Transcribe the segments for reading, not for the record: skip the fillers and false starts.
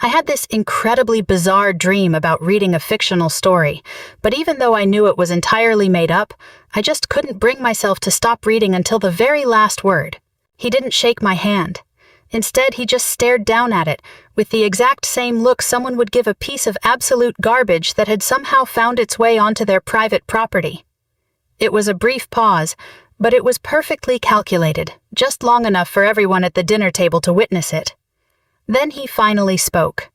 I had this incredibly bizarre dream about reading a fictional story, but even though I knew it was entirely made up, I just couldn't bring myself to stop reading until the very last word. He didn't shake my hand. Instead, he just stared down at it, with the exact same look someone would give a piece of absolute garbage that had somehow found its way onto their private property. It was a brief pause, but it was perfectly calculated, just long enough for everyone at the dinner table to witness it. Then he finally spoke.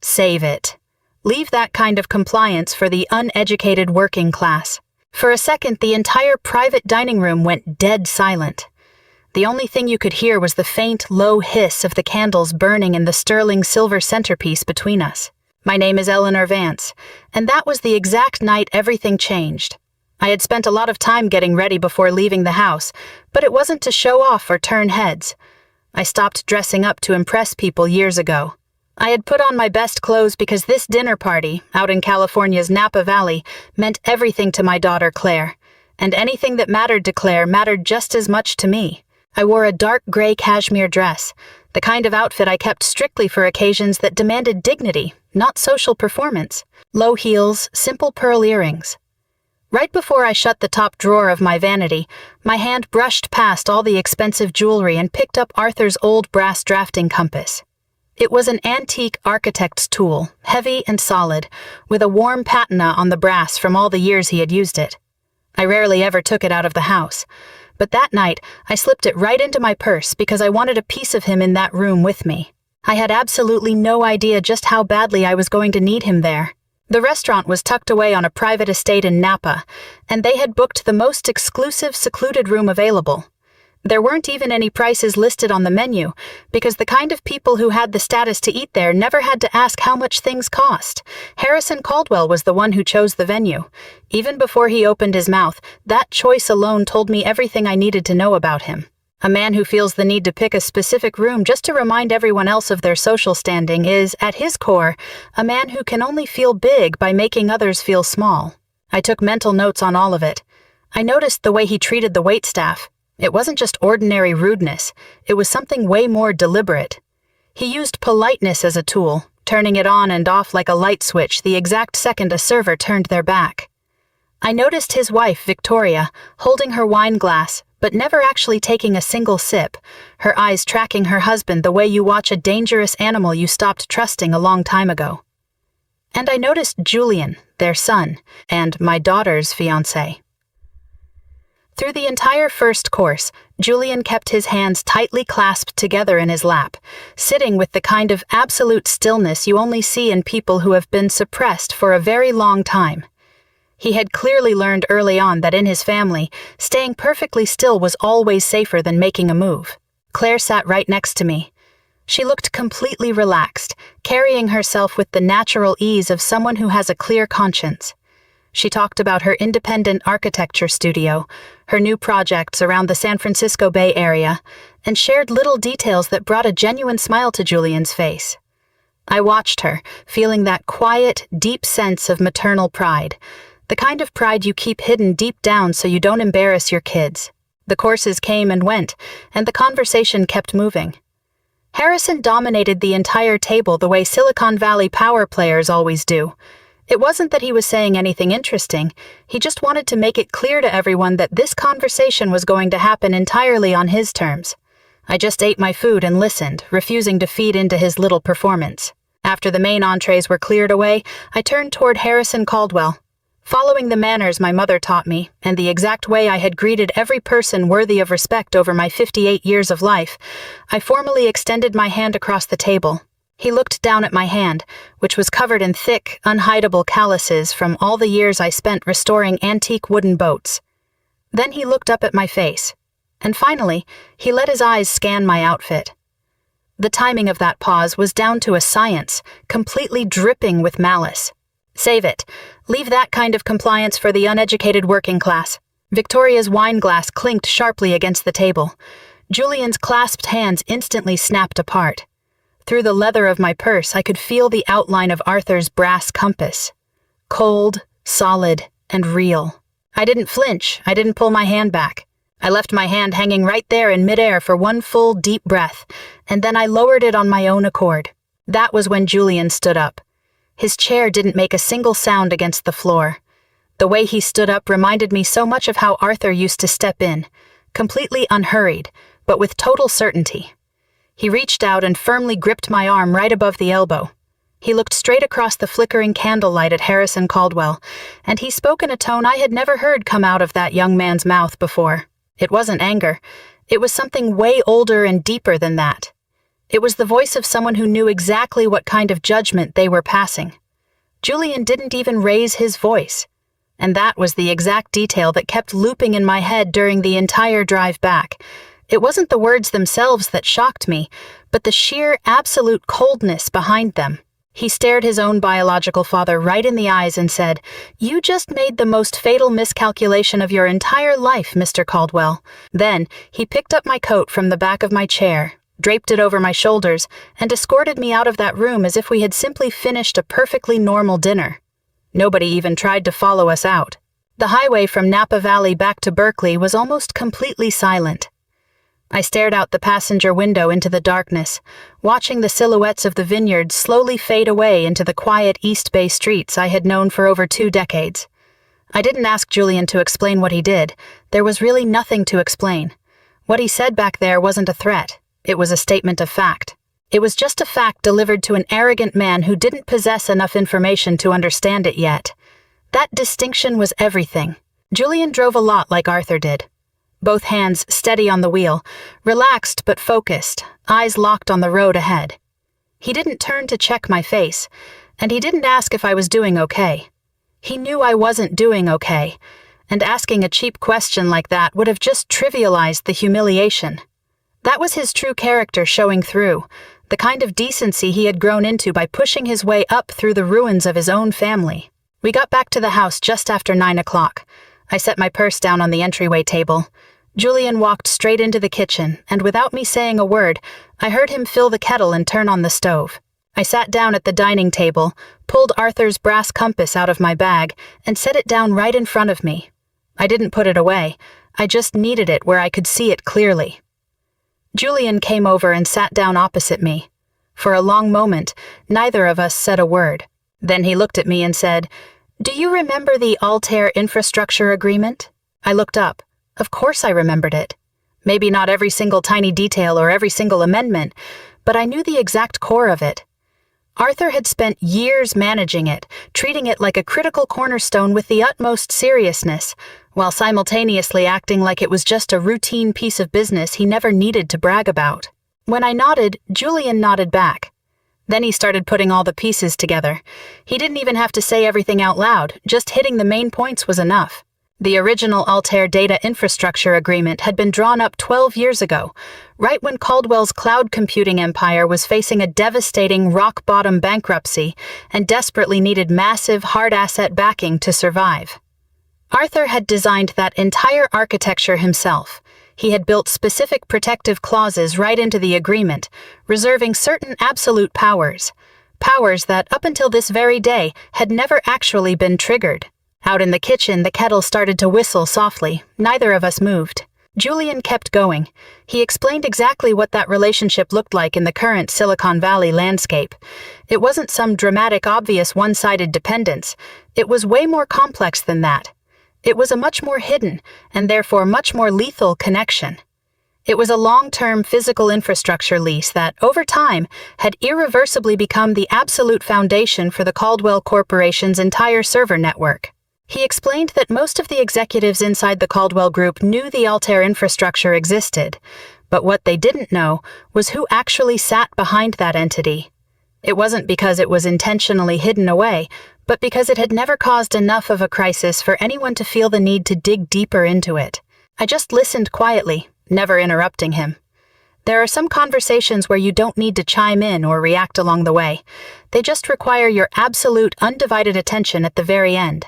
"Save it. Leave that kind of compliance for the uneducated working class." For a second, the entire private dining room went dead silent. The only thing you could hear was the faint, low hiss of the candles burning in the sterling silver centerpiece between us. My name is Eleanor Vance, and that was the exact night everything changed. I had spent a lot of time getting ready before leaving the house, but it wasn't to show off or turn heads. I stopped dressing up to impress people years ago. I had put on my best clothes because this dinner party, out in California's Napa Valley, meant everything to my daughter Claire, and anything that mattered to Claire mattered just as much to me. I wore a dark gray cashmere dress, the kind of outfit I kept strictly for occasions that demanded dignity, not social performance. Low heels, simple pearl earrings. Right before I shut the top drawer of my vanity, my hand brushed past all the expensive jewelry and picked up Arthur's old brass drafting compass. It was an antique architect's tool, heavy and solid, with a warm patina on the brass from all the years he had used it. I rarely ever took it out of the house, but that night I slipped it right into my purse because I wanted a piece of him in that room with me. I had absolutely no idea just how badly I was going to need him there. The restaurant was tucked away on a private estate in Napa, and they had booked the most exclusive, secluded room available. There weren't even any prices listed on the menu, because the kind of people who had the status to eat there never had to ask how much things cost. Harrison Caldwell was the one who chose the venue. Even before he opened his mouth, that choice alone told me everything I needed to know about him. A man who feels the need to pick a specific room just to remind everyone else of their social standing is, at his core, a man who can only feel big by making others feel small. I took mental notes on all of it. I noticed the way he treated the waitstaff. It wasn't just ordinary rudeness, it was something way more deliberate. He used politeness as a tool, turning it on and off like a light switch the exact second a server turned their back. I noticed his wife, Victoria, holding her wine glass, but never actually taking a single sip, her eyes tracking her husband the way you watch a dangerous animal you stopped trusting a long time ago. And I noticed Julian, their son, and my daughter's fiancé. Through the entire first course, Julian kept his hands tightly clasped together in his lap, sitting with the kind of absolute stillness you only see in people who have been suppressed for a very long time. He had clearly learned early on that in his family, staying perfectly still was always safer than making a move. Claire sat right next to me. She looked completely relaxed, carrying herself with the natural ease of someone who has a clear conscience. She talked about her independent architecture studio, her new projects around the San Francisco Bay Area, and shared little details that brought a genuine smile to Julian's face. I watched her, feeling that quiet, deep sense of maternal pride, the kind of pride you keep hidden deep down so you don't embarrass your kids. The courses came and went, and the conversation kept moving. Harrison dominated the entire table the way Silicon Valley power players always do. It wasn't that he was saying anything interesting, he just wanted to make it clear to everyone that this conversation was going to happen entirely on his terms. I just ate my food and listened, refusing to feed into his little performance. After the main entrees were cleared away, I turned toward Harrison Caldwell. Following the manners my mother taught me, and the exact way I had greeted every person worthy of respect over my 58 years of life, I formally extended my hand across the table. He looked down at my hand, which was covered in thick, unhideable calluses from all the years I spent restoring antique wooden boats. Then he looked up at my face, and finally, he let his eyes scan my outfit. The timing of that pause was down to a science, completely dripping with malice. Save it. Leave that kind of compliance for the uneducated working class. Victoria's wine glass clinked sharply against the table. Julian's clasped hands instantly snapped apart. Through the leather of my purse, I could feel the outline of Arthur's brass compass. Cold, solid, and real. I didn't flinch. I didn't pull my hand back. I left my hand hanging right there in midair for one full, deep breath, and then I lowered it on my own accord. That was when Julian stood up. His chair didn't make a single sound against the floor. The way he stood up reminded me so much of how Arthur used to step in, completely unhurried, but with total certainty. He reached out and firmly gripped my arm right above the elbow. He looked straight across the flickering candlelight at Harrison Caldwell, and he spoke in a tone I had never heard come out of that young man's mouth before. It wasn't anger. It was something way older and deeper than that. It was the voice of someone who knew exactly what kind of judgment they were passing. Julian didn't even raise his voice. And that was the exact detail that kept looping in my head during the entire drive back. It wasn't the words themselves that shocked me, but the sheer, absolute coldness behind them. He stared his own biological father right in the eyes and said, "You just made the most fatal miscalculation of your entire life, Mr. Caldwell." Then, he picked up my coat from the back of my chair, draped it over my shoulders, and escorted me out of that room as if we had simply finished a perfectly normal dinner. Nobody even tried to follow us out. The highway from Napa Valley back to Berkeley was almost completely silent. I stared out the passenger window into the darkness, watching the silhouettes of the vineyards slowly fade away into the quiet East Bay streets I had known for over 2 decades. I didn't ask Julian to explain what he did. There was really nothing to explain. What he said back there wasn't a threat. It was a statement of fact. It was just a fact delivered to an arrogant man who didn't possess enough information to understand it yet. That distinction was everything. Julian drove a lot like Arthur did. Both hands steady on the wheel, relaxed but focused, eyes locked on the road ahead. He didn't turn to check my face, and he didn't ask if I was doing okay. He knew I wasn't doing okay, and asking a cheap question like that would have just trivialized the humiliation. That was his true character showing through, the kind of decency he had grown into by pushing his way up through the ruins of his own family. We got back to the house just after 9 o'clock. I set my purse down on the entryway table. Julian walked straight into the kitchen, and without me saying a word, I heard him fill the kettle and turn on the stove. I sat down at the dining table, pulled Arthur's brass compass out of my bag, and set it down right in front of me. I didn't put it away. I just needed it where I could see it clearly. Julian came over and sat down opposite me. For a long moment, neither of us said a word. Then he looked at me and said, "Do you remember the Altair Infrastructure Agreement?" I looked up. Of course I remembered it. Maybe not every single tiny detail or every single amendment, but I knew the exact core of it. Arthur had spent years managing it, treating it like a critical cornerstone with the utmost seriousness, while simultaneously acting like it was just a routine piece of business he never needed to brag about. When I nodded, Julian nodded back. Then he started putting all the pieces together. He didn't even have to say everything out loud, just hitting the main points was enough. The original Altair Data Infrastructure Agreement had been drawn up 12 years ago, right when Caldwell's cloud computing empire was facing a devastating rock-bottom bankruptcy and desperately needed massive hard asset backing to survive. Arthur had designed that entire architecture himself. He had built specific protective clauses right into the agreement, reserving certain absolute powers that, up until this very day, had never actually been triggered. Out in the kitchen, the kettle started to whistle softly. Neither of us moved. Julian kept going. He explained exactly what that relationship looked like in the current Silicon Valley landscape. It wasn't some dramatic, obvious one-sided dependence. It was way more complex than that. It was a much more hidden, and therefore much more lethal connection. It was a long-term physical infrastructure lease that, over time, had irreversibly become the absolute foundation for the Caldwell Corporation's entire server network. He explained that most of the executives inside the Caldwell Group knew the Altair infrastructure existed, but what they didn't know was who actually sat behind that entity. It wasn't because it was intentionally hidden away, but because it had never caused enough of a crisis for anyone to feel the need to dig deeper into it. I just listened quietly, never interrupting him. There are some conversations where you don't need to chime in or react along the way. They just require your absolute, undivided attention at the very end.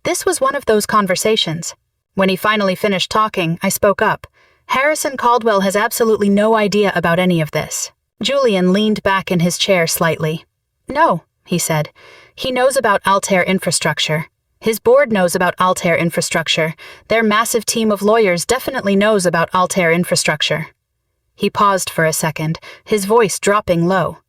This was one of those conversations. When he finally finished talking, I spoke up. Harrison Caldwell has absolutely no idea about any of this. Julian leaned back in his chair slightly. "No," he said. "He knows about Altair Infrastructure. His board knows about Altair Infrastructure. Their massive team of lawyers definitely knows about Altair Infrastructure." He paused for a second, his voice dropping low.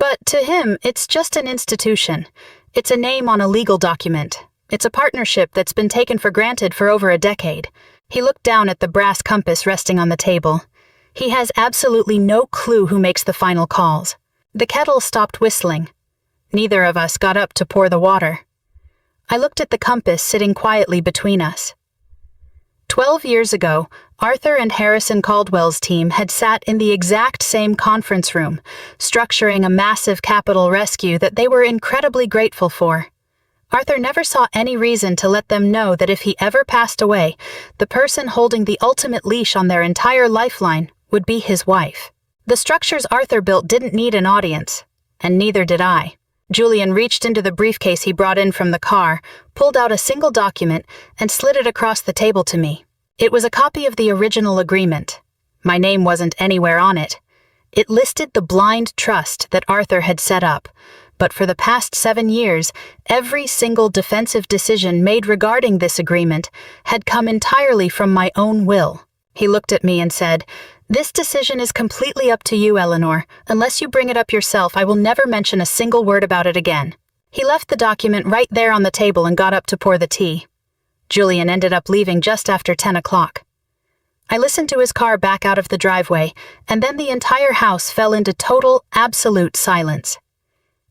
But to him, it's just an institution. It's a name on a legal document. It's a partnership that's been taken for granted for over a decade. He looked down at the brass compass resting on the table. He has absolutely no clue who makes the final calls. The kettle stopped whistling. Neither of us got up to pour the water. I looked at the compass sitting quietly between us. 12 years ago, Arthur and Harrison Caldwell's team had sat in the exact same conference room, structuring a massive capital rescue that they were incredibly grateful for. Arthur never saw any reason to let them know that if he ever passed away, the person holding the ultimate leash on their entire lifeline would be his wife. The structures Arthur built didn't need an audience, and neither did I. Julian reached into the briefcase he brought in from the car, pulled out a single document, and slid it across the table to me. It was a copy of the original agreement. My name wasn't anywhere on it. It listed the blind trust that Arthur had set up, but for the past 7 years, every single defensive decision made regarding this agreement had come entirely from my own will. He looked at me and said, "This decision is completely up to you, Eleanor. Unless you bring it up yourself, I will never mention a single word about it again." He left the document right there on the table and got up to pour the tea. Julian ended up leaving just after 10 o'clock. I listened to his car back out of the driveway, and then the entire house fell into total, absolute silence.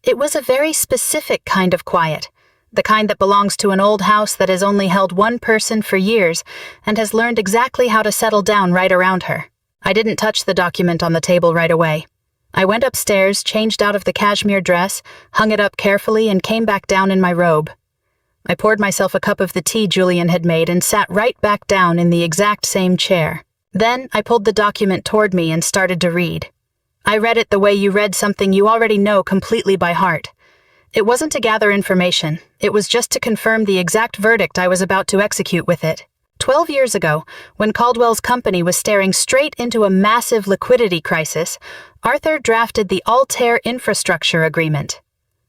It was a very specific kind of quiet, the kind that belongs to an old house that has only held one person for years and has learned exactly how to settle down right around her. I didn't touch the document on the table right away. I went upstairs, changed out of the cashmere dress, hung it up carefully, and came back down in my robe. I poured myself a cup of the tea Julian had made and sat right back down in the exact same chair. Then I pulled the document toward me and started to read. I read it the way you read something you already know completely by heart. It wasn't to gather information. It was just to confirm the exact verdict I was about to execute with it. 12 years ago, when Caldwell's company was staring straight into a massive liquidity crisis, Arthur drafted the Altair Infrastructure Agreement.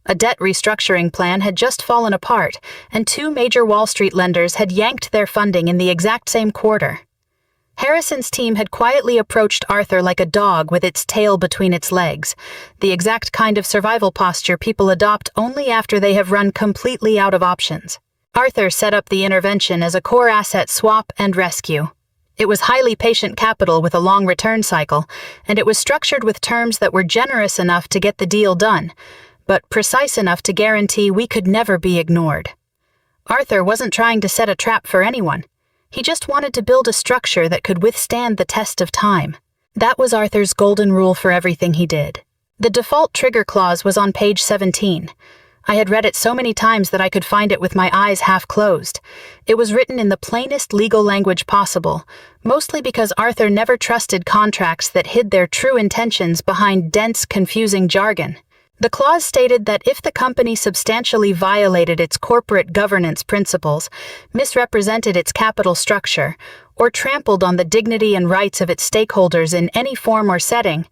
A debt restructuring plan had just fallen apart, and 2 major Wall Street lenders had yanked their funding in the exact same quarter. Harrison's team had quietly approached Arthur like a dog with its tail between its legs, the exact kind of survival posture people adopt only after they have run completely out of options. Arthur set up the intervention as a core asset swap and rescue. It was highly patient capital with a long return cycle, and it was structured with terms that were generous enough to get the deal done, but precise enough to guarantee we could never be ignored. Arthur wasn't trying to set a trap for anyone. He just wanted to build a structure that could withstand the test of time. That was Arthur's golden rule for everything he did. The default trigger clause was on page 17. I had read it so many times that I could find it with my eyes half closed. It was written in the plainest legal language possible, mostly because Arthur never trusted contracts that hid their true intentions behind dense, confusing jargon. The clause stated that if the company substantially violated its corporate governance principles, misrepresented its capital structure, or trampled on the dignity and rights of its stakeholders in any form or setting,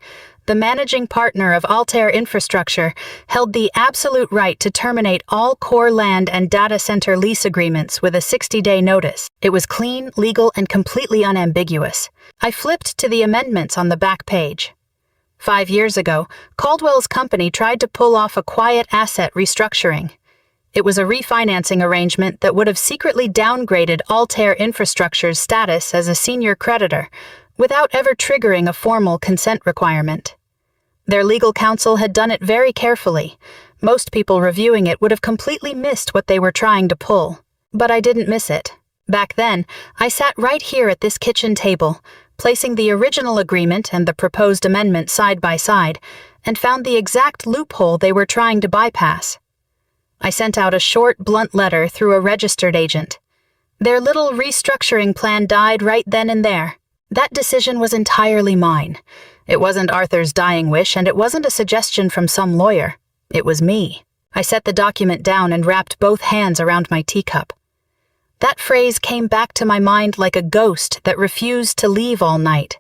the managing partner of Altair Infrastructure held the absolute right to terminate all core land and data center lease agreements with a 60-day notice. It was clean, legal, and completely unambiguous. I flipped to the amendments on the back page. 5 years ago, Caldwell's company tried to pull off a quiet asset restructuring. It was a refinancing arrangement that would have secretly downgraded Altair Infrastructure's status as a senior creditor, without ever triggering a formal consent requirement. Their legal counsel had done it very carefully. Most people reviewing it would have completely missed what they were trying to pull. But I didn't miss it. Back then, I sat right here at this kitchen table, placing the original agreement and the proposed amendment side by side, and found the exact loophole they were trying to bypass. I sent out a short, blunt letter through a registered agent. Their little restructuring plan died right then and there. That decision was entirely mine. It wasn't Arthur's dying wish, and it wasn't a suggestion from some lawyer. It was me. I set the document down and wrapped both hands around my teacup. That phrase came back to my mind like a ghost that refused to leave all night.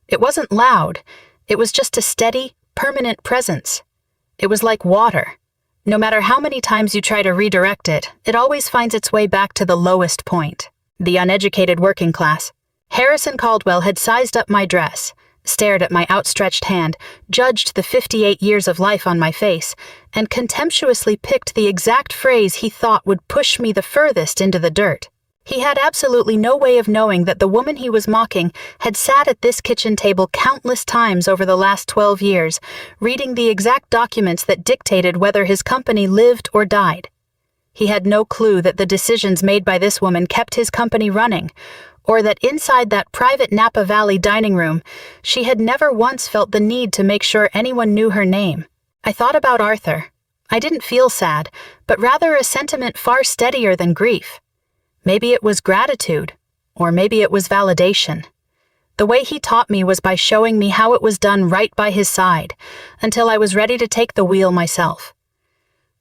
It wasn't loud. It was just a steady, permanent presence. It was like water. No matter how many times you try to redirect it, it always finds its way back to the lowest point. The uneducated working class. Harrison Caldwell had sized up my dress, stared at my outstretched hand, judged the 58 years of life on my face, and contemptuously picked the exact phrase he thought would push me the furthest into the dirt. He had absolutely no way of knowing that the woman he was mocking had sat at this kitchen table countless times over the last 12 years, reading the exact documents that dictated whether his company lived or died. He had no clue that the decisions made by this woman kept his company running, or that inside that private Napa Valley dining room, she had never once felt the need to make sure anyone knew her name. I thought about Arthur. I didn't feel sad, but rather a sentiment far steadier than grief. Maybe it was gratitude, or maybe it was validation. The way he taught me was by showing me how it was done right by his side, until I was ready to take the wheel myself.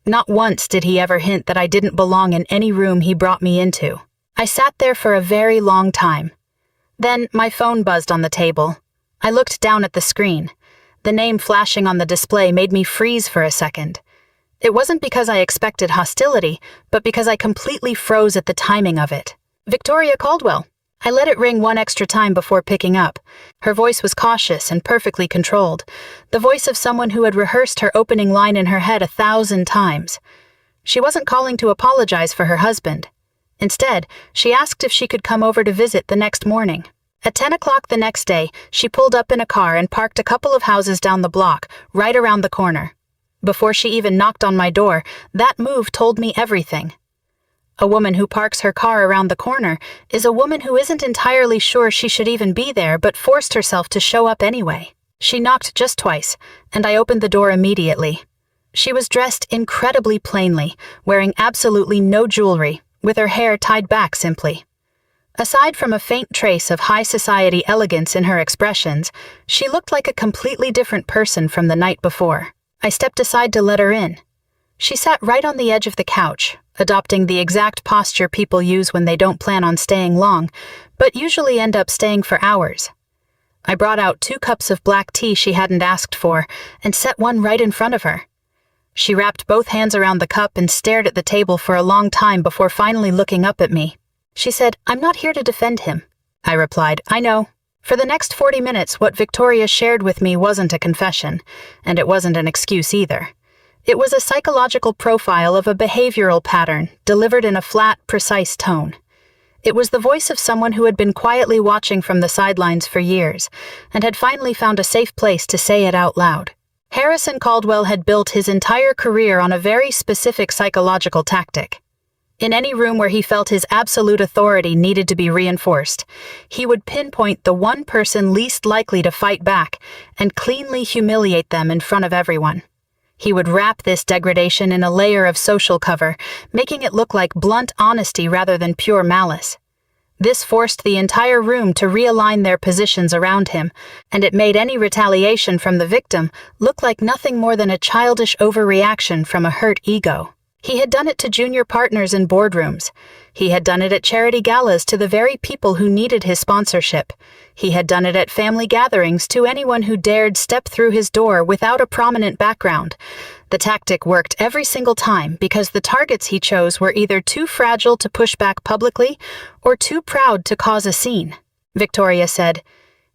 Not once did he ever hint that I didn't belong in any room he brought me into. I sat there for a very long time. Then my phone buzzed on the table. I looked down at the screen. The name flashing on the display made me freeze for a second. It wasn't because I expected hostility, but because I completely froze at the timing of it. Victoria Caldwell. I let it ring one extra time before picking up. Her voice was cautious and perfectly controlled, the voice of someone who had rehearsed her opening line in her head 1,000 times. She wasn't calling to apologize for her husband. Instead, she asked if she could come over to visit the next morning. At 10 o'clock the next day, she pulled up in a car and parked a couple of houses down the block, right around the corner. Before she even knocked on my door, that move told me everything. A woman who parks her car around the corner is a woman who isn't entirely sure she should even be there but forced herself to show up anyway. She knocked just twice, and I opened the door immediately. She was dressed incredibly plainly, wearing absolutely no jewelry, with her hair tied back simply. Aside from a faint trace of high society elegance in her expressions, she looked like a completely different person from the night before. I stepped aside to let her in. She sat right on the edge of the couch, adopting the exact posture people use when they don't plan on staying long, but usually end up staying for hours. I brought out 2 cups of black tea she hadn't asked for and set one right in front of her. She wrapped both hands around the cup and stared at the table for a long time before finally looking up at me. She said, "I'm not here to defend him." I replied, "I know." For the next 40 minutes, what Victoria shared with me wasn't a confession, and it wasn't an excuse either. It was a psychological profile of a behavioral pattern, delivered in a flat, precise tone. It was the voice of someone who had been quietly watching from the sidelines for years, and had finally found a safe place to say it out loud. Harrison Caldwell had built his entire career on a very specific psychological tactic. In any room where he felt his absolute authority needed to be reinforced, he would pinpoint the one person least likely to fight back and cleanly humiliate them in front of everyone. He would wrap this degradation in a layer of social cover, making it look like blunt honesty rather than pure malice. This forced the entire room to realign their positions around him, and it made any retaliation from the victim look like nothing more than a childish overreaction from a hurt ego. He had done it to junior partners in boardrooms. He had done it at charity galas to the very people who needed his sponsorship. He had done it at family gatherings to anyone who dared step through his door without a prominent background. The tactic worked every single time because the targets he chose were either too fragile to push back publicly or too proud to cause a scene. Victoria said,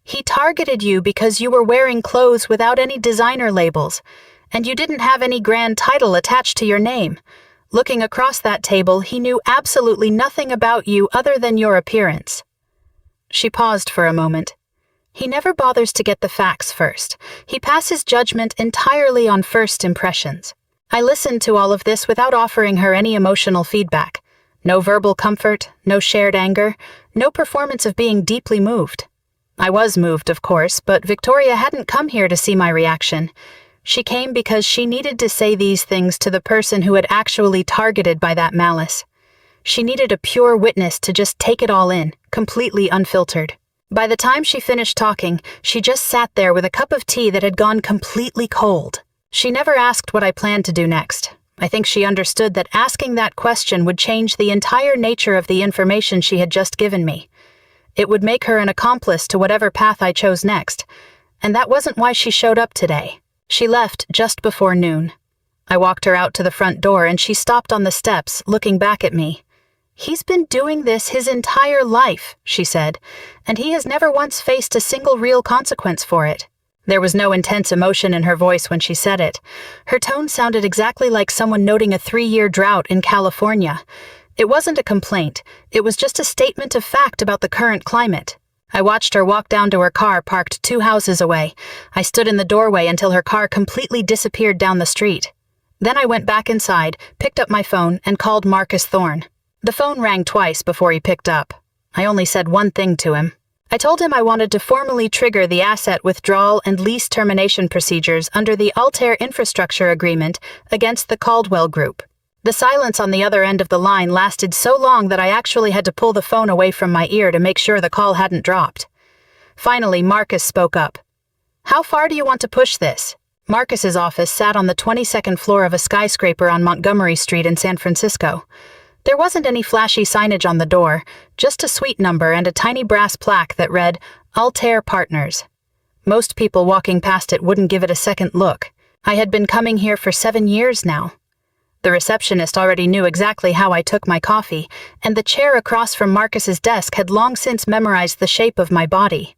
"He targeted you because you were wearing clothes without any designer labels, and you didn't have any grand title attached to your name. Looking across that table, he knew absolutely nothing about you other than your appearance." She paused for a moment. "He never bothers to get the facts first. He passes judgment entirely on first impressions." I listened to all of this without offering her any emotional feedback. No verbal comfort, no shared anger, no performance of being deeply moved. I was moved, of course, but Victoria hadn't come here to see my reaction. She came because she needed to say these things to the person who had actually targeted by that malice. She needed a pure witness to just take it all in, completely unfiltered. By the time she finished talking, she just sat there with a cup of tea that had gone completely cold. She never asked what I planned to do next. I think she understood that asking that question would change the entire nature of the information she had just given me. It would make her an accomplice to whatever path I chose next, and that wasn't why she showed up today. She left just before noon. I walked her out to the front door and she stopped on the steps, looking back at me. "He's been doing this his entire life," she said, "and he has never once faced a single real consequence for it." There was no intense emotion in her voice when she said it. Her tone sounded exactly like someone noting a 3-year drought in California. It wasn't a complaint, it was just a statement of fact about the current climate. I watched her walk down to her car parked 2 houses away. I stood in the doorway until her car completely disappeared down the street. Then I went back inside, picked up my phone, and called Marcus Thorne. The phone rang twice before he picked up. I only said one thing to him. I told him I wanted to formally trigger the asset withdrawal and lease termination procedures under the Altair Infrastructure Agreement against the Caldwell Group. The silence on the other end of the line lasted so long that I actually had to pull the phone away from my ear to make sure the call hadn't dropped. Finally, Marcus spoke up. "How far do you want to push this?" Marcus's office sat on the 22nd floor of a skyscraper on Montgomery Street in San Francisco. There wasn't any flashy signage on the door, just a suite number and a tiny brass plaque that read, Altair Partners. Most people walking past it wouldn't give it a second look. I had been coming here for 7 years now. The receptionist already knew exactly how I took my coffee, and the chair across from Marcus's desk had long since memorized the shape of my body.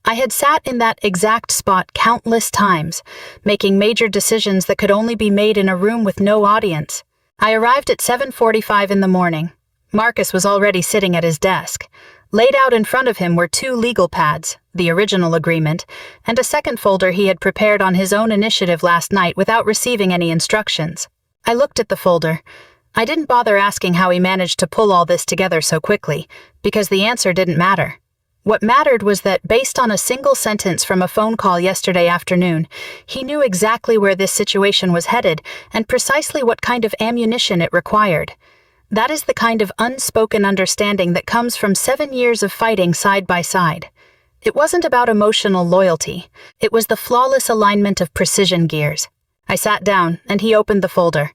I had sat in that exact spot countless times, making major decisions that could only be made in a room with no audience. I arrived at 7:45 in the morning. Marcus was already sitting at his desk. Laid out in front of him were 2 legal pads, the original agreement, and a second folder he had prepared on his own initiative last night without receiving any instructions. I looked at the folder. I didn't bother asking how he managed to pull all this together so quickly, because the answer didn't matter. What mattered was that, based on a single sentence from a phone call yesterday afternoon, he knew exactly where this situation was headed and precisely what kind of ammunition it required. That is the kind of unspoken understanding that comes from 7 years of fighting side by side. It wasn't about emotional loyalty. It was the flawless alignment of precision gears. I sat down, and he opened the folder.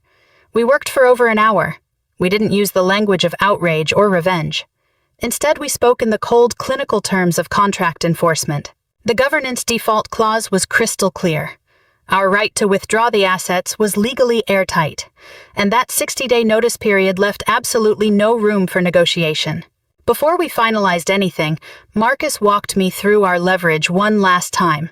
We worked for over an hour. We didn't use the language of outrage or revenge. Instead, we spoke in the cold, clinical terms of contract enforcement. The governance default clause was crystal clear. Our right to withdraw the assets was legally airtight, and that 60-day notice period left absolutely no room for negotiation. Before we finalized anything, Marcus walked me through our leverage one last time.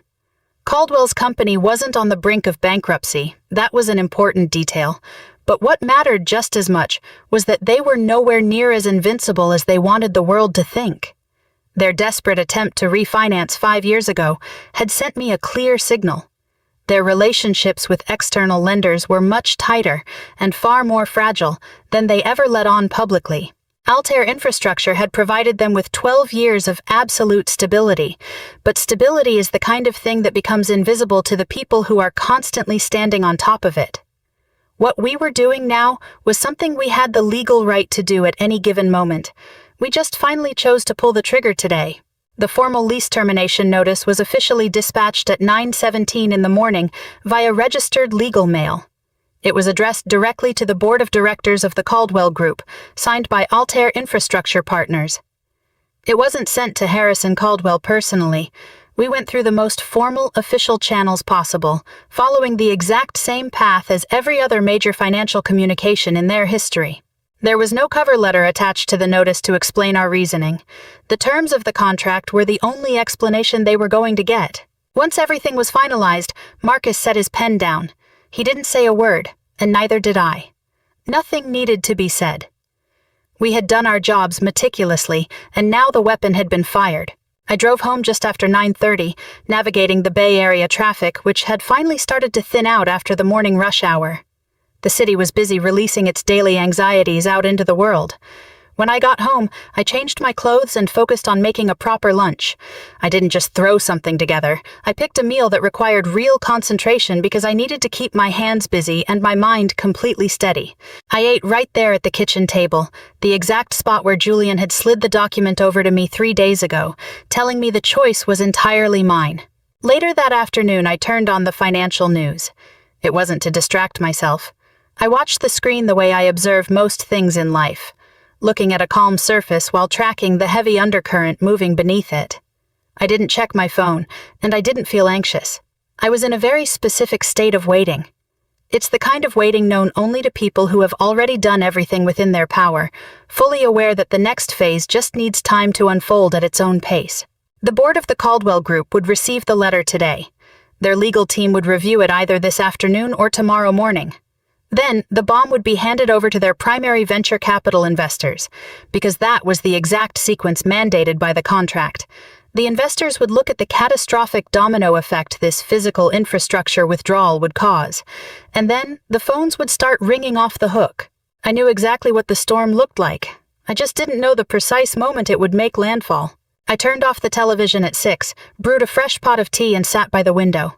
Caldwell's company wasn't on the brink of bankruptcy. That was an important detail. But what mattered just as much was that they were nowhere near as invincible as they wanted the world to think. Their desperate attempt to refinance 5 years ago had sent me a clear signal. Their relationships with external lenders were much tighter and far more fragile than they ever let on publicly. Altair Infrastructure had provided them with 12 years of absolute stability, but stability is the kind of thing that becomes invisible to the people who are constantly standing on top of it. What we were doing now was something we had the legal right to do at any given moment. We just finally chose to pull the trigger today. The formal lease termination notice was officially dispatched at 9:17 in the morning via registered legal mail. It was addressed directly to the board of directors of the Caldwell Group, signed by Altair Infrastructure Partners. It wasn't sent to Harrison Caldwell personally. We went through the most formal official channels possible, following the exact same path as every other major financial communication in their history. There was no cover letter attached to the notice to explain our reasoning. The terms of the contract were the only explanation they were going to get. Once everything was finalized, Marcus set his pen down. He didn't say a word, and neither did I. Nothing needed to be said. We had done our jobs meticulously, and now the weapon had been fired. I drove home just after 9:30, navigating the Bay Area traffic, which had finally started to thin out after the morning rush hour. The city was busy releasing its daily anxieties out into the world. When I got home, I changed my clothes and focused on making a proper lunch. I didn't just throw something together. I picked a meal that required real concentration because I needed to keep my hands busy and my mind completely steady. I ate right there at the kitchen table, the exact spot where Julian had slid the document over to me 3 days ago, telling me the choice was entirely mine. Later that afternoon, I turned on the financial news. It wasn't to distract myself. I watched the screen the way I observe most things in life, looking at a calm surface while tracking the heavy undercurrent moving beneath it. I didn't check my phone, and I didn't feel anxious. I was in a very specific state of waiting. It's the kind of waiting known only to people who have already done everything within their power, fully aware that the next phase just needs time to unfold at its own pace. The board of the Caldwell Group would receive the letter today. Their legal team would review it either this afternoon or tomorrow morning. Then, the bomb would be handed over to their primary venture capital investors, because that was the exact sequence mandated by the contract. The investors would look at the catastrophic domino effect this physical infrastructure withdrawal would cause, and then the phones would start ringing off the hook. I knew exactly what the storm looked like. I just didn't know the precise moment it would make landfall. I turned off the television at 6, brewed a fresh pot of tea, and sat by the window.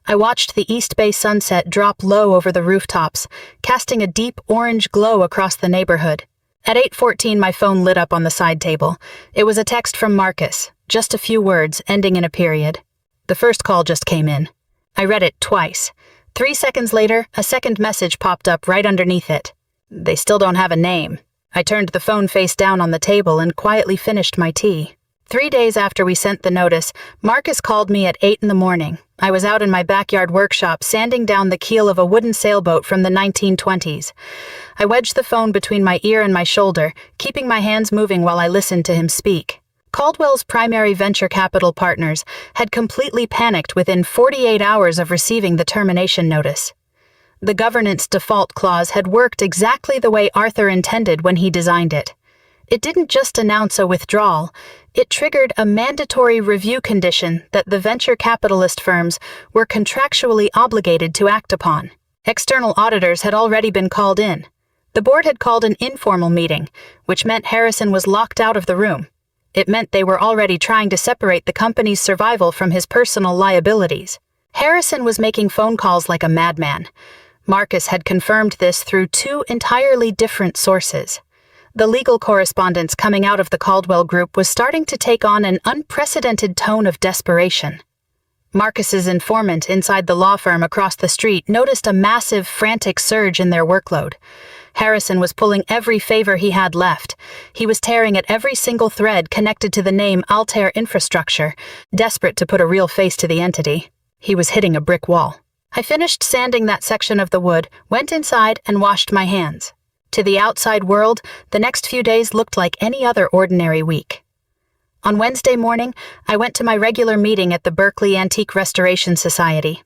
I watched the East Bay sunset drop low over the rooftops, casting a deep orange glow across the neighborhood. At 8:14, my phone lit up on the side table. It was a text from Marcus, just a few words, ending in a period. The first call just came in. I read it twice. 3 seconds later, a second message popped up right underneath it. They still don't have a name. I turned the phone face down on the table and quietly finished my tea. 3 days after we sent the notice, Marcus called me at 8 in the morning. I was out in my backyard workshop sanding down the keel of a wooden sailboat from the 1920s. I wedged the phone between my ear and my shoulder, keeping my hands moving while I listened to him speak. Caldwell's primary venture capital partners had completely panicked within 48 hours of receiving the termination notice. The governance default clause had worked exactly the way Arthur intended when he designed it. It didn't just announce a withdrawal, it triggered a mandatory review condition that the venture capitalist firms were contractually obligated to act upon. External auditors had already been called in. The board had called an informal meeting, which meant Harrison was locked out of the room. It meant they were already trying to separate the company's survival from his personal liabilities. Harrison was making phone calls like a madman. Marcus had confirmed this through 2 entirely different sources. The legal correspondence coming out of the Caldwell Group was starting to take on an unprecedented tone of desperation. Marcus's informant inside the law firm across the street noticed a massive, frantic surge in their workload. Harrison was pulling every favor he had left. He was tearing at every single thread connected to the name Altair Infrastructure, desperate to put a real face to the entity. He was hitting a brick wall. I finished sanding that section of the wood, went inside, and washed my hands. To the outside world, the next few days looked like any other ordinary week. On Wednesday morning, I went to my regular meeting at the Berkeley Antique Restoration Society.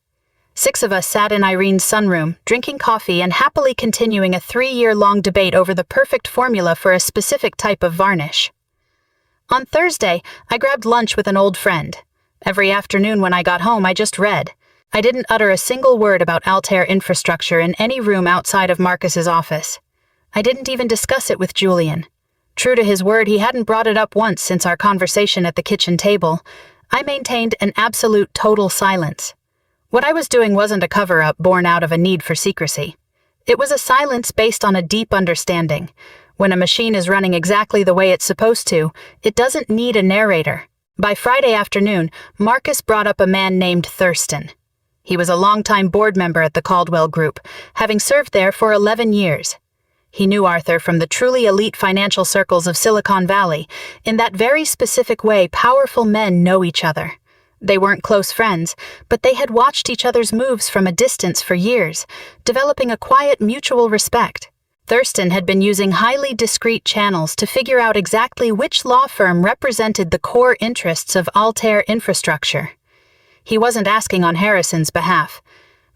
6 of us sat in Irene's sunroom, drinking coffee and happily continuing a 3-year-long debate over the perfect formula for a specific type of varnish. On Thursday, I grabbed lunch with an old friend. Every afternoon when I got home, I just read. I didn't utter a single word about Altair Infrastructure in any room outside of Marcus's office. I didn't even discuss it with Julian. True to his word, he hadn't brought it up once since our conversation at the kitchen table. I maintained an absolute total silence. What I was doing wasn't a cover-up born out of a need for secrecy. It was a silence based on a deep understanding. When a machine is running exactly the way it's supposed to, it doesn't need a narrator. By Friday afternoon, Marcus brought up a man named Thurston. He was a longtime board member at the Caldwell Group, having served there for 11 years. He knew Arthur from the truly elite financial circles of Silicon Valley. In that very specific way, powerful men know each other. They weren't close friends, but they had watched each other's moves from a distance for years, developing a quiet mutual respect. Thurston had been using highly discreet channels to figure out exactly which law firm represented the core interests of Altair Infrastructure. He wasn't asking on Harrison's behalf.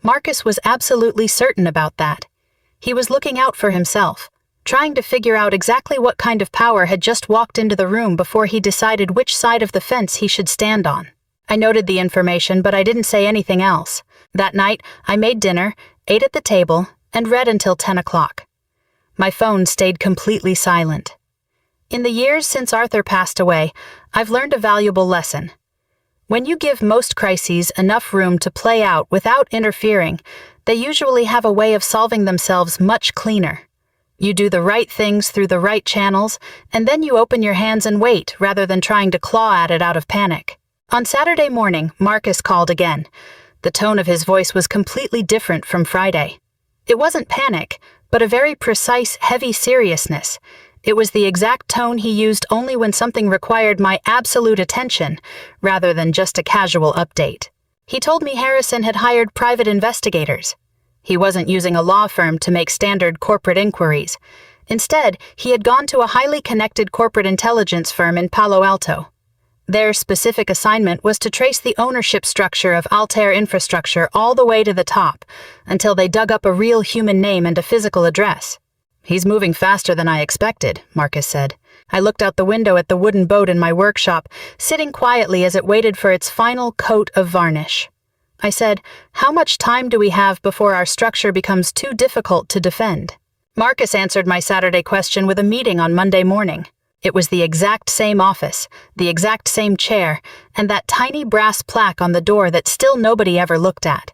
Marcus was absolutely certain about that. He was looking out for himself, trying to figure out exactly what kind of power had just walked into the room before he decided which side of the fence he should stand on. I noted the information, but I didn't say anything else. That night, I made dinner, ate at the table, and read until 10 o'clock. My phone stayed completely silent. In the years since Arthur passed away, I've learned a valuable lesson. When you give most crises enough room to play out without interfering, they usually have a way of solving themselves much cleaner. You do the right things through the right channels, and then you open your hands and wait rather than trying to claw at it out of panic. On Saturday morning, Marcus called again. The tone of his voice was completely different from Friday. It wasn't panic, but a very precise, heavy seriousness. It was the exact tone he used only when something required my absolute attention, rather than just a casual update. He told me Harrison had hired private investigators. He wasn't using a law firm to make standard corporate inquiries. Instead, he had gone to a highly connected corporate intelligence firm in Palo Alto. Their specific assignment was to trace the ownership structure of Altair infrastructure all the way to the top, until they dug up a real human name and a physical address. "He's moving faster than I expected," Marcus said. I looked out the window at the wooden boat in my workshop, sitting quietly as it waited for its final coat of varnish. I said, "How much time do we have before our structure becomes too difficult to defend?" Marcus answered my Saturday question with a meeting on Monday morning. It was the exact same office, the exact same chair, and that tiny brass plaque on the door that still nobody ever looked at.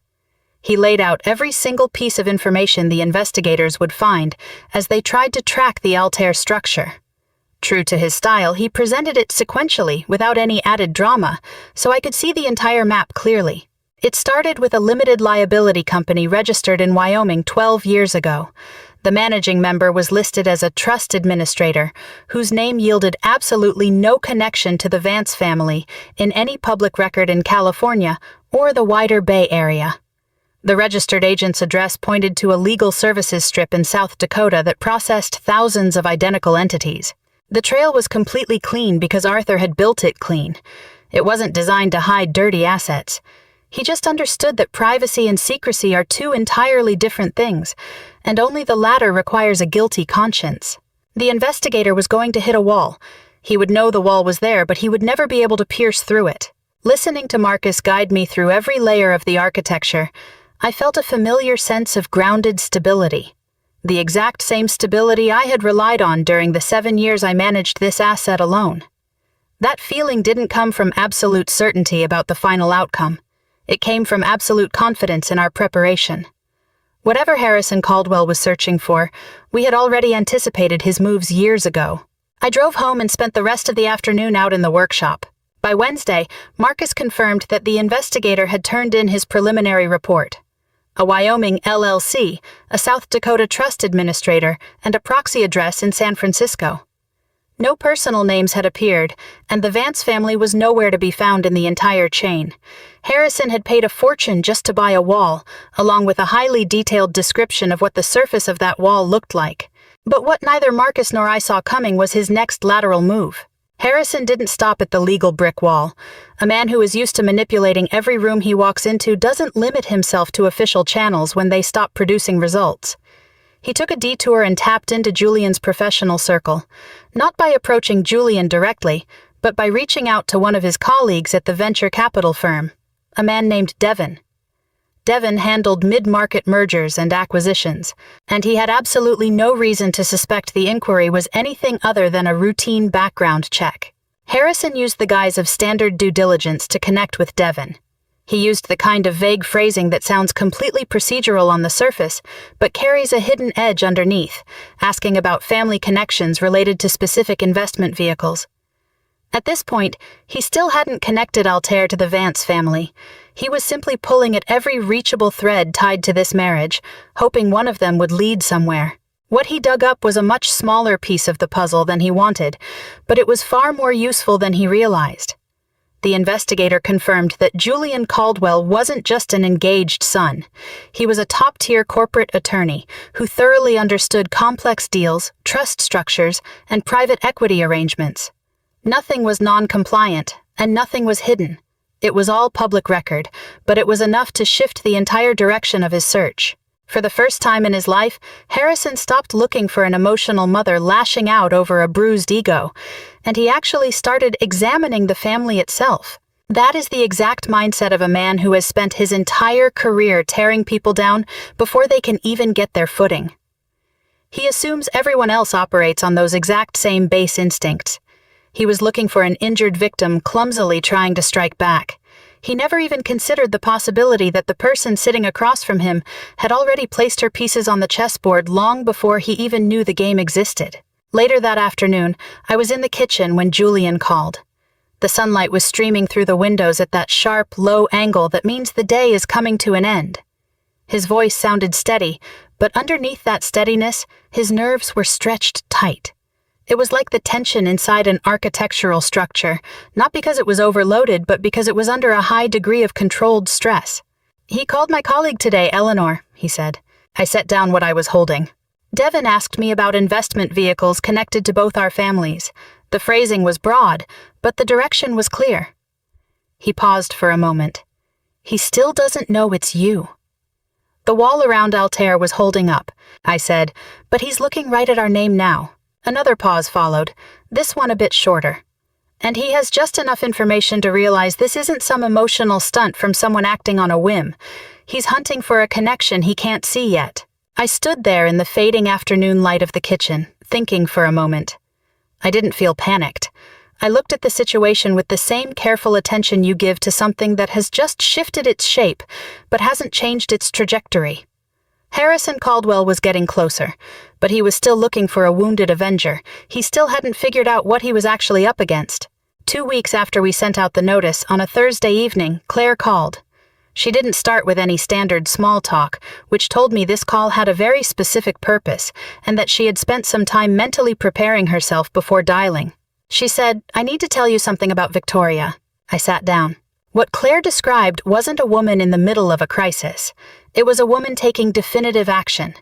He laid out every single piece of information the investigators would find as they tried to track the Altair structure. True to his style, he presented it sequentially without any added drama, so I could see the entire map clearly. It started with a limited liability company registered in Wyoming 12 years ago. The managing member was listed as a trust administrator, whose name yielded absolutely no connection to the Vance family in any public record in California or the wider Bay Area. The registered agent's address pointed to a legal services strip in South Dakota that processed thousands of identical entities. The trail was completely clean because Arthur had built it clean. It wasn't designed to hide dirty assets. He just understood that privacy and secrecy are two entirely different things, and only the latter requires a guilty conscience. The investigator was going to hit a wall. He would know the wall was there, but he would never be able to pierce through it. Listening to Marcus guide me through every layer of the architecture, I felt a familiar sense of grounded stability. The exact same stability I had relied on during the 7 years I managed this asset alone. That feeling didn't come from absolute certainty about the final outcome. It came from absolute confidence in our preparation. Whatever Harrison Caldwell was searching for, we had already anticipated his moves years ago. I drove home and spent the rest of the afternoon out in the workshop. By Wednesday, Marcus confirmed that the investigator had turned in his preliminary report. A Wyoming LLC, a South Dakota trust administrator, and a proxy address in San Francisco. No personal names had appeared, and the Vance family was nowhere to be found in the entire chain. Harrison had paid a fortune just to buy a wall, along with a highly detailed description of what the surface of that wall looked like. But what neither Marcus nor I saw coming was his next lateral move. Harrison didn't stop at the legal brick wall. A man who is used to manipulating every room he walks into doesn't limit himself to official channels when they stop producing results. He took a detour and tapped into Julian's professional circle, not by approaching Julian directly, but by reaching out to one of his colleagues at the venture capital firm, a man named Devin. Devin handled mid-market mergers and acquisitions, and he had absolutely no reason to suspect the inquiry was anything other than a routine background check. Harrison used the guise of standard due diligence to connect with Devin. He used the kind of vague phrasing that sounds completely procedural on the surface, but carries a hidden edge underneath, asking about family connections related to specific investment vehicles. At this point, he still hadn't connected Altair to the Vance family. He was simply pulling at every reachable thread tied to this marriage, hoping one of them would lead somewhere. What he dug up was a much smaller piece of the puzzle than he wanted, but it was far more useful than he realized. The investigator confirmed that Julian Caldwell wasn't just an engaged son. He was a top-tier corporate attorney who thoroughly understood complex deals, trust structures, and private equity arrangements. Nothing was non-compliant, and nothing was hidden. It was all public record, but it was enough to shift the entire direction of his search. For the first time in his life, Harrison stopped looking for an emotional mother lashing out over a bruised ego, and he actually started examining the family itself. That is the exact mindset of a man who has spent his entire career tearing people down before they can even get their footing. He assumes everyone else operates on those exact same base instincts. He was looking for an injured victim clumsily trying to strike back. He never even considered the possibility that the person sitting across from him had already placed her pieces on the chessboard long before he even knew the game existed. Later that afternoon, I was in the kitchen when Julian called. The sunlight was streaming through the windows at that sharp, low angle that means the day is coming to an end. His voice sounded steady, but underneath that steadiness, his nerves were stretched tight. It was like the tension inside an architectural structure, not because it was overloaded, but because it was under a high degree of controlled stress. "He called my colleague today, Eleanor," he said. I set down what I was holding. "Devin asked me about investment vehicles connected to both our families. The phrasing was broad, but the direction was clear." He paused for a moment. "He still doesn't know it's you." "The wall around Altair was holding up," I said, "but he's looking right at our name now." Another pause followed, this one a bit shorter. "And he has just enough information to realize this isn't some emotional stunt from someone acting on a whim. He's hunting for a connection he can't see yet." I stood there in the fading afternoon light of the kitchen, thinking for a moment. I didn't feel panicked. I looked at the situation with the same careful attention you give to something that has just shifted its shape, but hasn't changed its trajectory. Harrison Caldwell was getting closer, but he was still looking for a wounded avenger. He still hadn't figured out what he was actually up against. 2 weeks after we sent out the notice, on a Thursday evening, Claire called. She didn't start with any standard small talk, which told me this call had a very specific purpose, and that she had spent some time mentally preparing herself before dialing. She said, "I need to tell you something about Victoria." I sat down. What Claire described wasn't a woman in the middle of a crisis. It was a woman taking definitive action.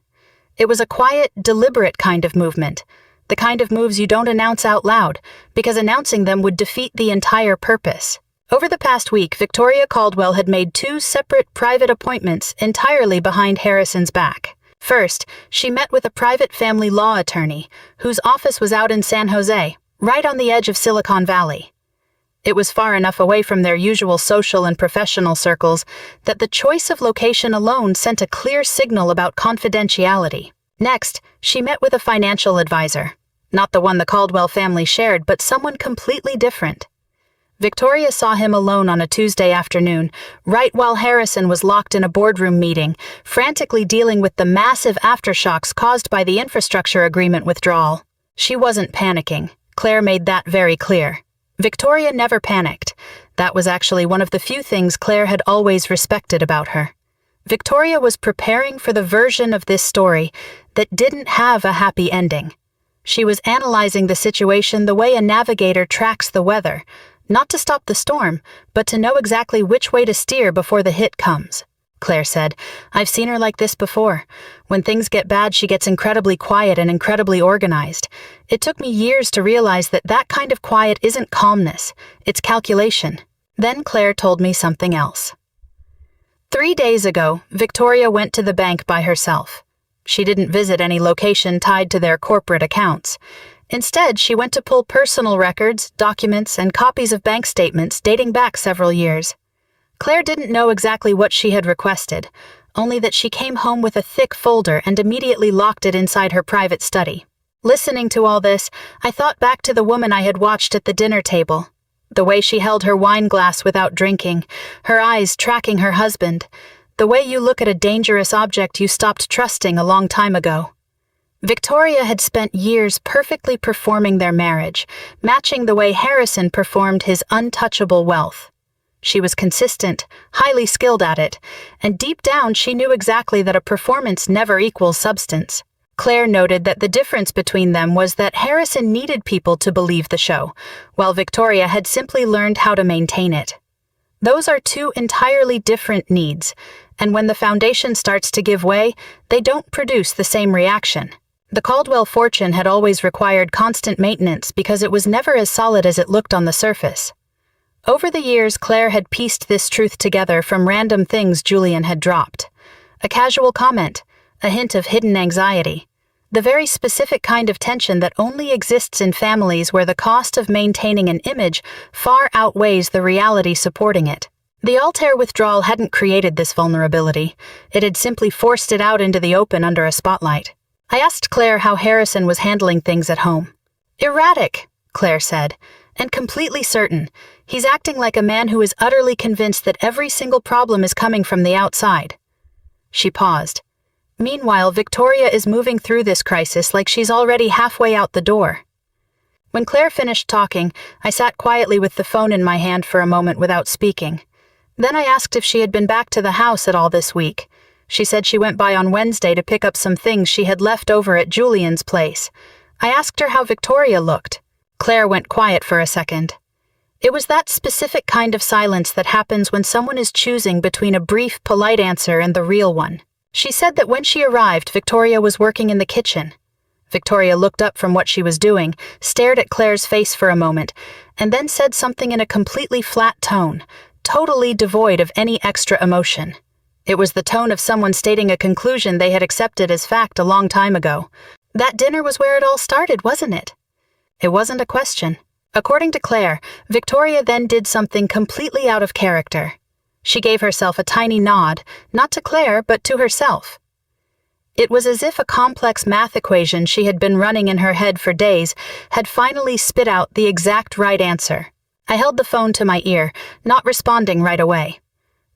It was a quiet, deliberate kind of movement, the kind of moves you don't announce out loud, because announcing them would defeat the entire purpose. Over the past week, Victoria Caldwell had made 2 separate private appointments entirely behind Harrison's back. First, she met with a private family law attorney, whose office was out in San Jose, right on the edge of Silicon Valley. It was far enough away from their usual social and professional circles that the choice of location alone sent a clear signal about confidentiality. Next, she met with a financial advisor. Not the one the Caldwell family shared, but someone completely different. Victoria saw him alone on a Tuesday afternoon, right while Harrison was locked in a boardroom meeting, frantically dealing with the massive aftershocks caused by the infrastructure agreement withdrawal. She wasn't panicking. Claire made that very clear. Victoria never panicked. That was actually one of the few things Claire had always respected about her. Victoria was preparing for the version of this story that didn't have a happy ending. She was analyzing the situation the way a navigator tracks the weather, not to stop the storm, but to know exactly which way to steer before the hit comes. Claire said, "I've seen her like this before. When things get bad, she gets incredibly quiet and incredibly organized. It took me years to realize that that kind of quiet isn't calmness, it's calculation." Then Claire told me something else. 3 days ago, Victoria went to the bank by herself. She didn't visit any location tied to their corporate accounts. Instead, she went to pull personal records, documents, and copies of bank statements dating back several years. Claire didn't know exactly what she had requested, only that she came home with a thick folder and immediately locked it inside her private study. Listening to all this, I thought back to the woman I had watched at the dinner table. The way she held her wine glass without drinking, her eyes tracking her husband, the way you look at a dangerous object you stopped trusting a long time ago. Victoria had spent years perfectly performing their marriage, matching the way Harrison performed his untouchable wealth. She was consistent, highly skilled at it, and deep down she knew exactly that a performance never equals substance. Claire noted that the difference between them was that Harrison needed people to believe the show, while Victoria had simply learned how to maintain it. Those are 2 entirely different needs, and when the foundation starts to give way, they don't produce the same reaction. The Caldwell fortune had always required constant maintenance because it was never as solid as it looked on the surface. Over the years, Claire had pieced this truth together from random things Julian had dropped. A casual comment, a hint of hidden anxiety, the very specific kind of tension that only exists in families where the cost of maintaining an image far outweighs the reality supporting it. The Altair withdrawal hadn't created this vulnerability. It had simply forced it out into the open under a spotlight. I asked Claire how Harrison was handling things at home. "Erratic," Claire said, "and completely certain. He's acting like a man who is utterly convinced that every single problem is coming from the outside." She paused. "Meanwhile, Victoria is moving through this crisis like she's already halfway out the door." When Claire finished talking, I sat quietly with the phone in my hand for a moment without speaking. Then I asked if she had been back to the house at all this week. She said she went by on Wednesday to pick up some things she had left over at Julian's place. I asked her how Victoria looked. Claire went quiet for a second. It was that specific kind of silence that happens when someone is choosing between a brief, polite answer and the real one. She said that when she arrived, Victoria was working in the kitchen. Victoria looked up from what she was doing, stared at Claire's face for a moment, and then said something in a completely flat tone, totally devoid of any extra emotion. It was the tone of someone stating a conclusion they had accepted as fact a long time ago. That dinner was where it all started, wasn't it? It wasn't a question. According to Claire, Victoria then did something completely out of character. She gave herself a tiny nod, not to Claire, but to herself. It was as if a complex math equation she had been running in her head for days had finally spit out the exact right answer. I held the phone to my ear, not responding right away.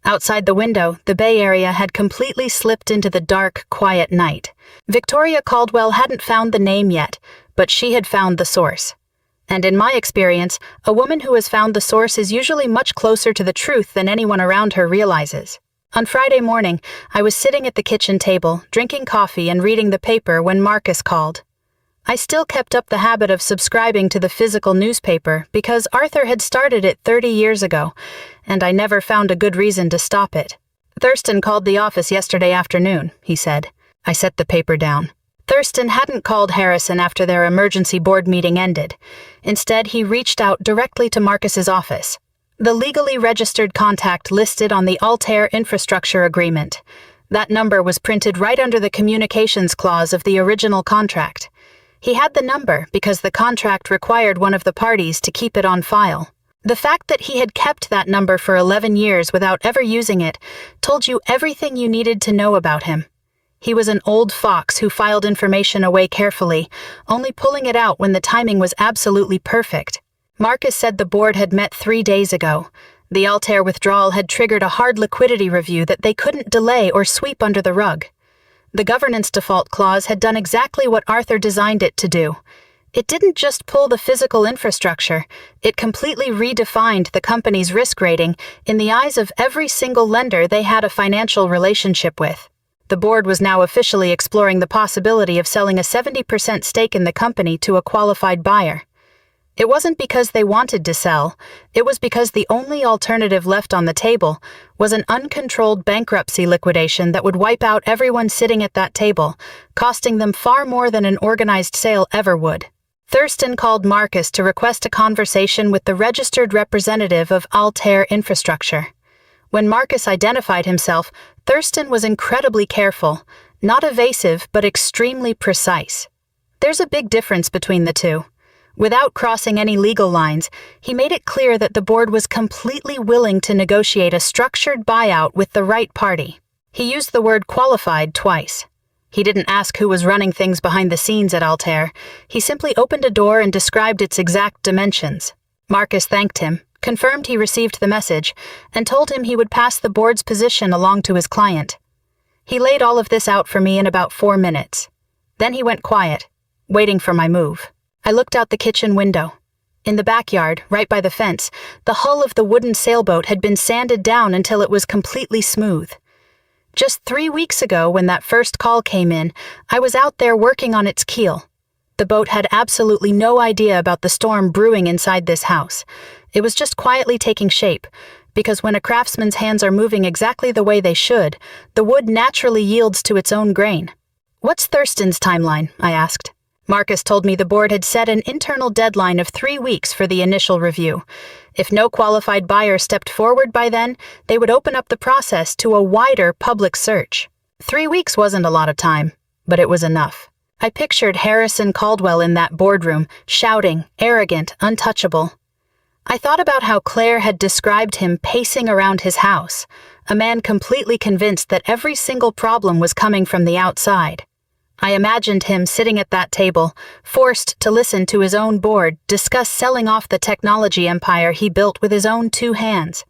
Outside the window, the Bay Area had completely slipped into the dark, quiet night. Victoria Caldwell hadn't found the name yet, but she had found the source. And in my experience, a woman who has found the source is usually much closer to the truth than anyone around her realizes. On Friday morning, I was sitting at the kitchen table, drinking coffee and reading the paper when Marcus called. I still kept up the habit of subscribing to the physical newspaper because Arthur had started it 30 years ago, and I never found a good reason to stop it. "Thurston called the office yesterday afternoon," he said. I set the paper down. Thurston hadn't called Harrison after their emergency board meeting ended. Instead, he reached out directly to Marcus's office. The legally registered contact listed on the Altair Infrastructure Agreement. That number was printed right under the communications clause of the original contract. He had the number because the contract required one of the parties to keep it on file. The fact that he had kept that number for 11 years without ever using it told you everything you needed to know about him. He was an old fox who filed information away carefully, only pulling it out when the timing was absolutely perfect. Marcus said the board had met 3 days ago. The Altair withdrawal had triggered a hard liquidity review that they couldn't delay or sweep under the rug. The governance default clause had done exactly what Arthur designed it to do. It didn't just pull the physical infrastructure, it completely redefined the company's risk rating in the eyes of every single lender they had a financial relationship with. The board was now officially exploring the possibility of selling a 70% stake in the company to a qualified buyer. It wasn't because they wanted to sell, it was because the only alternative left on the table was an uncontrolled bankruptcy liquidation that would wipe out everyone sitting at that table, costing them far more than an organized sale ever would. Thurston called Marcus to request a conversation with the registered representative of Altair Infrastructure. When Marcus identified himself, Thurston was incredibly careful, not evasive but extremely precise. There's a big difference between the two. Without crossing any legal lines, he made it clear that the board was completely willing to negotiate a structured buyout with the right party. He used the word qualified twice. He didn't ask who was running things behind the scenes at Altair. He simply opened a door and described its exact dimensions. Marcus thanked him, confirmed he received the message, and told him he would pass the board's position along to his client. He laid all of this out for me in about 4 minutes. Then he went quiet, waiting for my move. I looked out the kitchen window. In the backyard, right by the fence, the hull of the wooden sailboat had been sanded down until it was completely smooth. Just 3 weeks ago, when that first call came in, I was out there working on its keel. The boat had absolutely no idea about the storm brewing inside this house. It was just quietly taking shape, because when a craftsman's hands are moving exactly the way they should, the wood naturally yields to its own grain. "What's Thurston's timeline?" I asked. Marcus told me the board had set an internal deadline of 3 weeks for the initial review. If no qualified buyer stepped forward by then, they would open up the process to a wider public search. 3 weeks wasn't a lot of time, but it was enough. I pictured Harrison Caldwell in that boardroom, shouting, arrogant, untouchable. I thought about how Claire had described him pacing around his house, a man completely convinced that every single problem was coming from the outside. I imagined him sitting at that table, forced to listen to his own board discuss selling off the technology empire he built with his own 2 hands.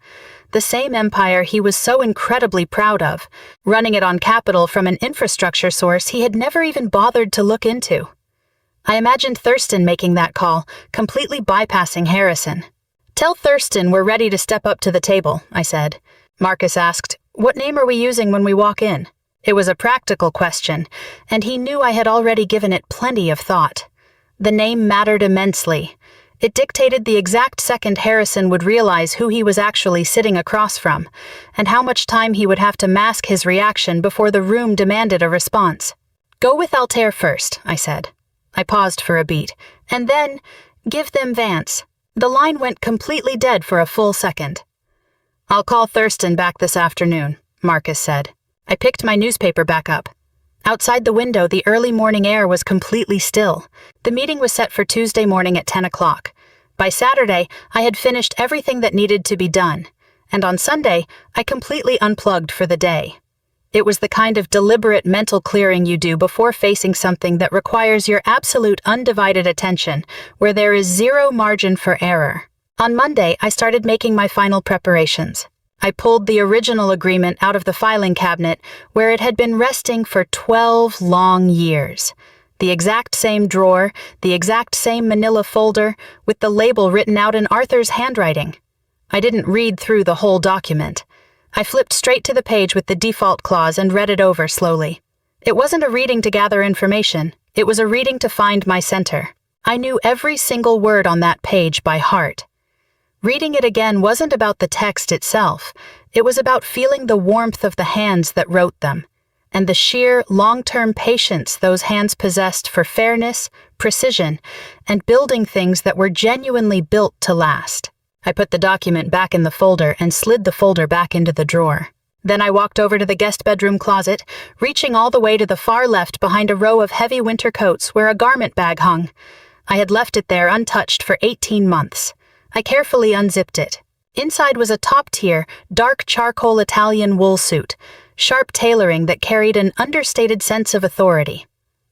The same empire he was so incredibly proud of, running it on capital from an infrastructure source he had never even bothered to look into. I imagined Thurston making that call, completely bypassing Harrison. "Tell Thurston we're ready to step up to the table," I said. Marcus asked, "What name are we using when we walk in?" It was a practical question, and he knew I had already given it plenty of thought. The name mattered immensely. It dictated the exact second Harrison would realize who he was actually sitting across from, and how much time he would have to mask his reaction before the room demanded a response. "Go with Altair first," I said. I paused for a beat, and then, "Give them Vance." The line went completely dead for a full second. "I'll call Thurston back this afternoon," Marcus said. I picked my newspaper back up. Outside the window, the early morning air was completely still. The meeting was set for Tuesday morning at 10 o'clock. By Saturday, I had finished everything that needed to be done, and on Sunday, I completely unplugged for the day. It was the kind of deliberate mental clearing you do before facing something that requires your absolute undivided attention, where there is zero margin for error. On Monday, I started making my final preparations. I pulled the original agreement out of the filing cabinet where it had been resting for 12 long years. The exact same drawer, the exact same manila folder, with the label written out in Arthur's handwriting. I didn't read through the whole document. I flipped straight to the page with the default clause and read it over slowly. It wasn't a reading to gather information. It was a reading to find my center. I knew every single word on that page by heart. Reading it again wasn't about the text itself. It was about feeling the warmth of the hands that wrote them, and the sheer, long-term patience those hands possessed for fairness, precision, and building things that were genuinely built to last. I put the document back in the folder and slid the folder back into the drawer. Then I walked over to the guest bedroom closet, reaching all the way to the far left behind a row of heavy winter coats where a garment bag hung. I had left it there untouched for 18 months. I carefully unzipped it. Inside was a top-tier, dark charcoal Italian wool suit, sharp tailoring that carried an understated sense of authority.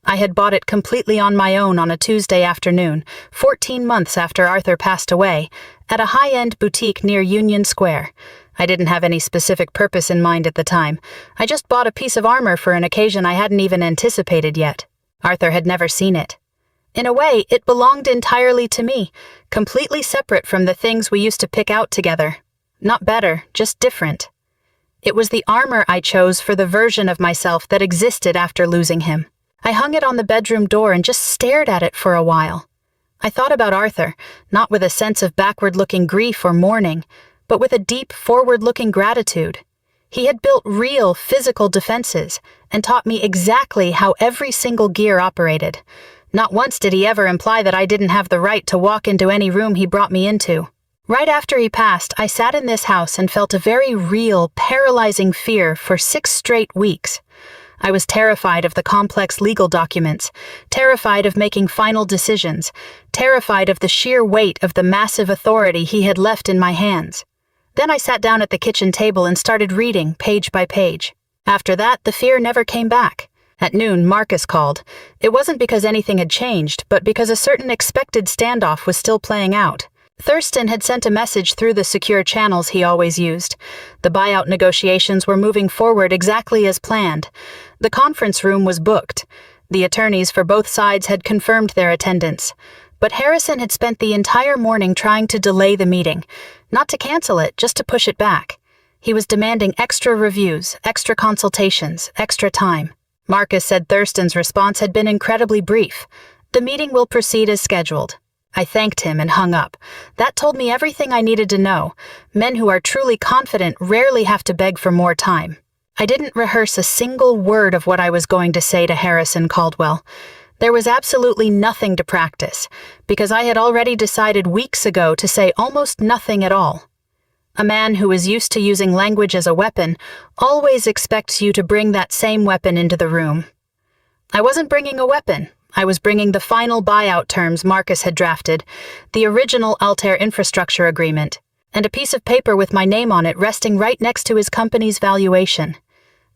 I had bought it completely on my own on a Tuesday afternoon, 14 months after Arthur passed away, at a high-end boutique near Union Square. I didn't have any specific purpose in mind at the time. I just bought a piece of armor for an occasion I hadn't even anticipated yet. Arthur had never seen it. In a way, it belonged entirely to me, completely separate from the things we used to pick out together. Not better, just different. It was the armor I chose for the version of myself that existed after losing him. I hung it on the bedroom door and just stared at it for a while. I thought about Arthur, not with a sense of backward-looking grief or mourning, but with a deep, forward-looking gratitude. He had built real, physical defenses and taught me exactly how every single gear operated. Not once did he ever imply that I didn't have the right to walk into any room he brought me into. Right after he passed, I sat in this house and felt a very real, paralyzing fear for 6 straight weeks. I was terrified of the complex legal documents, terrified of making final decisions, terrified of the sheer weight of the massive authority he had left in my hands. Then I sat down at the kitchen table and started reading, page by page. After that, the fear never came back. At noon, Marcus called. It wasn't because anything had changed, but because a certain expected standoff was still playing out. Thurston had sent a message through the secure channels he always used. The buyout negotiations were moving forward exactly as planned. The conference room was booked. The attorneys for both sides had confirmed their attendance. But Harrison had spent the entire morning trying to delay the meeting. Not to cancel it, just to push it back. He was demanding extra reviews, extra consultations, extra time. Marcus said Thurston's response had been incredibly brief. "The meeting will proceed as scheduled." I thanked him and hung up. That told me everything I needed to know. Men who are truly confident rarely have to beg for more time. I didn't rehearse a single word of what I was going to say to Harrison Caldwell. There was absolutely nothing to practice, because I had already decided weeks ago to say almost nothing at all. A man who is used to using language as a weapon always expects you to bring that same weapon into the room. I wasn't bringing a weapon. I was bringing the final buyout terms Marcus had drafted, the original Altair infrastructure agreement, and a piece of paper with my name on it resting right next to his company's valuation.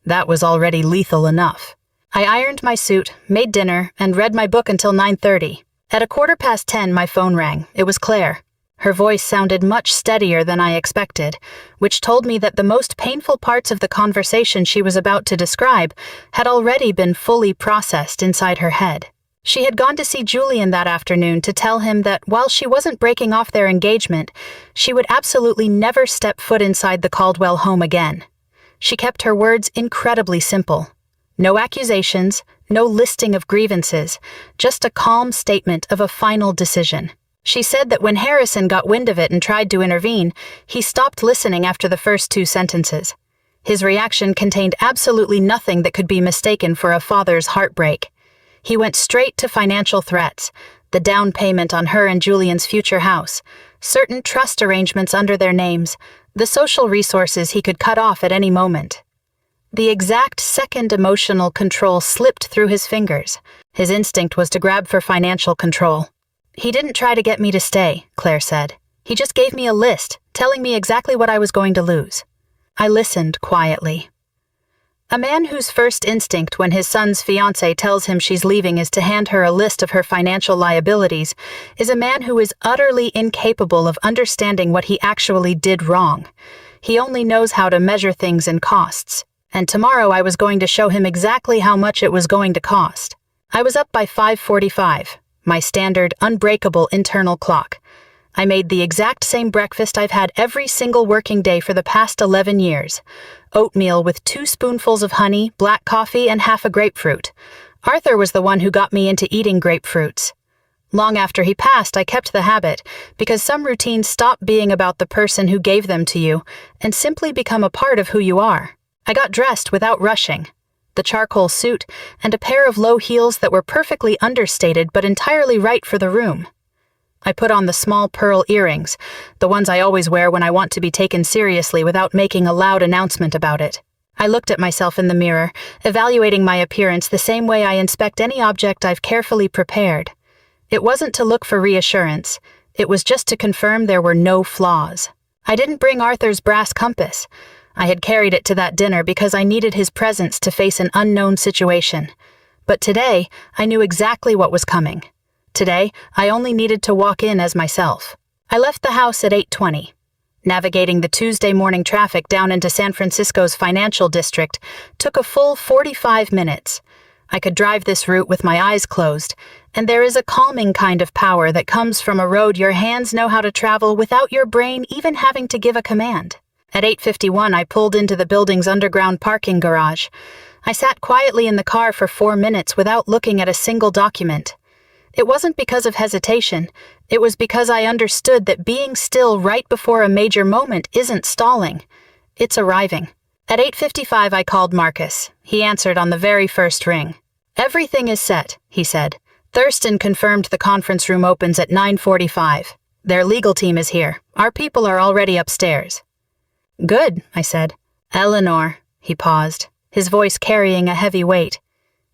That was already lethal enough. I ironed my suit, made dinner, and read my book until 9:30. At 10:15, my phone rang. It was Claire. Her voice sounded much steadier than I expected, which told me that the most painful parts of the conversation she was about to describe had already been fully processed inside her head. She had gone to see Julian that afternoon to tell him that while she wasn't breaking off their engagement, she would absolutely never step foot inside the Caldwell home again. She kept her words incredibly simple. No accusations, no listing of grievances, just a calm statement of a final decision. She said that when Harrison got wind of it and tried to intervene, he stopped listening after the first 2 sentences. His reaction contained absolutely nothing that could be mistaken for a father's heartbreak. He went straight to financial threats, the down payment on her and Julian's future house, certain trust arrangements under their names, the social resources he could cut off at any moment. The exact second emotional control slipped through his fingers. His instinct was to grab for financial control. "He didn't try to get me to stay," Claire said. "He just gave me a list, telling me exactly what I was going to lose." I listened quietly. A man whose first instinct when his son's fiancé tells him she's leaving is to hand her a list of her financial liabilities is a man who is utterly incapable of understanding what he actually did wrong. He only knows how to measure things in costs. And tomorrow I was going to show him exactly how much it was going to cost. I was up by 5:45, my standard unbreakable internal clock. I made the exact same breakfast I've had every single working day for the past 11 years. Oatmeal with 2 spoonfuls of honey, black coffee, and half a grapefruit. Arthur was the one who got me into eating grapefruits. Long after he passed, I kept the habit, because some routines stop being about the person who gave them to you and simply become a part of who you are. I got dressed without rushing. The charcoal suit and a pair of low heels that were perfectly understated but entirely right for the room. I put on the small pearl earrings, the ones I always wear when I want to be taken seriously without making a loud announcement about it. I looked at myself in the mirror, evaluating my appearance the same way I inspect any object I've carefully prepared. It wasn't to look for reassurance. It was just to confirm there were no flaws. I didn't bring Arthur's brass compass. I had carried it to that dinner because I needed his presence to face an unknown situation. But today, I knew exactly what was coming. Today, I only needed to walk in as myself. I left the house at 8:20. Navigating the Tuesday morning traffic down into San Francisco's financial district took a full 45 minutes. I could drive this route with my eyes closed, and there is a calming kind of power that comes from a road your hands know how to travel without your brain even having to give a command. At 8:51, I pulled into the building's underground parking garage. I sat quietly in the car for 4 minutes without looking at a single document. It wasn't because of hesitation. It was because I understood that being still right before a major moment isn't stalling. It's arriving. At 8:55, I called Marcus. He answered on the very first ring. "Everything is set," he said. "Thurston confirmed the conference room opens at 9:45. Their legal team is here. Our people are already upstairs." "Good," I said. "Eleanor," he paused, his voice carrying a heavy weight.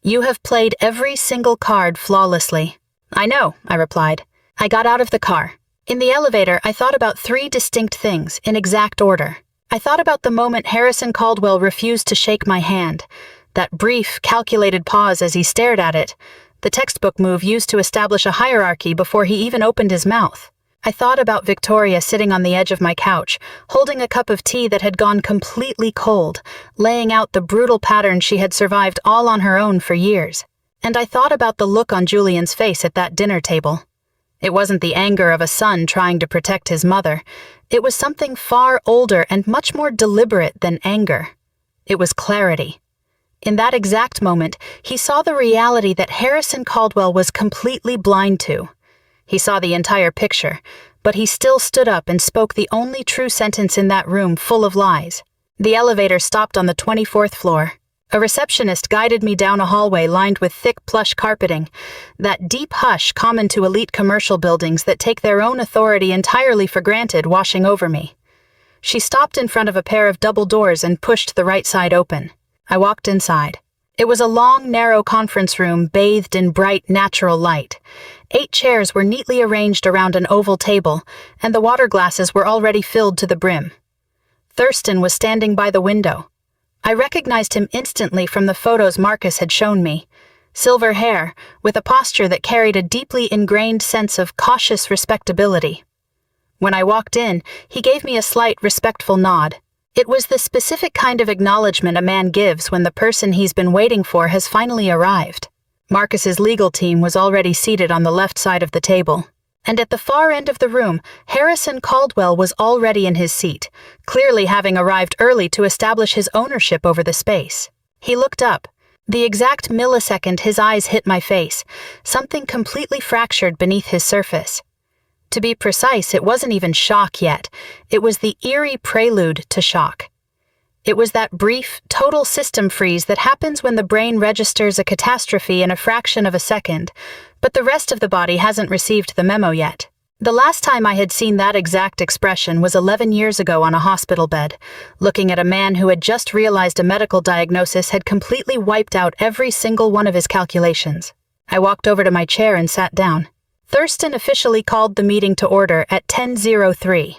"You have played every single card flawlessly." "I know," I replied. I got out of the car. In the elevator, I thought about 3 distinct things, in exact order. I thought about the moment Harrison Caldwell refused to shake my hand, that brief, calculated pause as he stared at it, the textbook move used to establish a hierarchy before he even opened his mouth. I thought about Victoria sitting on the edge of my couch, holding a cup of tea that had gone completely cold, laying out the brutal pattern she had survived all on her own for years. And I thought about the look on Julian's face at that dinner table. It wasn't the anger of a son trying to protect his mother. It was something far older and much more deliberate than anger. It was clarity. In that exact moment, he saw the reality that Harrison Caldwell was completely blind to. He saw the entire picture, but he still stood up and spoke the only true sentence in that room full of lies. The elevator stopped on the 24th floor. A receptionist guided me down a hallway lined with thick plush carpeting, that deep hush common to elite commercial buildings that take their own authority entirely for granted washing over me. She stopped in front of a pair of double doors and pushed the right side open. I walked inside. It was a long, narrow conference room bathed in bright, natural light. 8 chairs were neatly arranged around an oval table, and the water glasses were already filled to the brim. Thurston was standing by the window. I recognized him instantly from the photos Marcus had shown me. Silver hair, with a posture that carried a deeply ingrained sense of cautious respectability. When I walked in, he gave me a slight, respectful nod. It was the specific kind of acknowledgement a man gives when the person he's been waiting for has finally arrived. Marcus's legal team was already seated on the left side of the table. And at the far end of the room, Harrison Caldwell was already in his seat, clearly having arrived early to establish his ownership over the space. He looked up. The exact millisecond his eyes hit my face, something completely fractured beneath his surface. To be precise, it wasn't even shock yet. It was the eerie prelude to shock. It was that brief, total system freeze that happens when the brain registers a catastrophe in a fraction of a second, but the rest of the body hasn't received the memo yet. The last time I had seen that exact expression was 11 years ago on a hospital bed, looking at a man who had just realized a medical diagnosis had completely wiped out every single one of his calculations. I walked over to my chair and sat down. Thurston officially called the meeting to order at 10:03.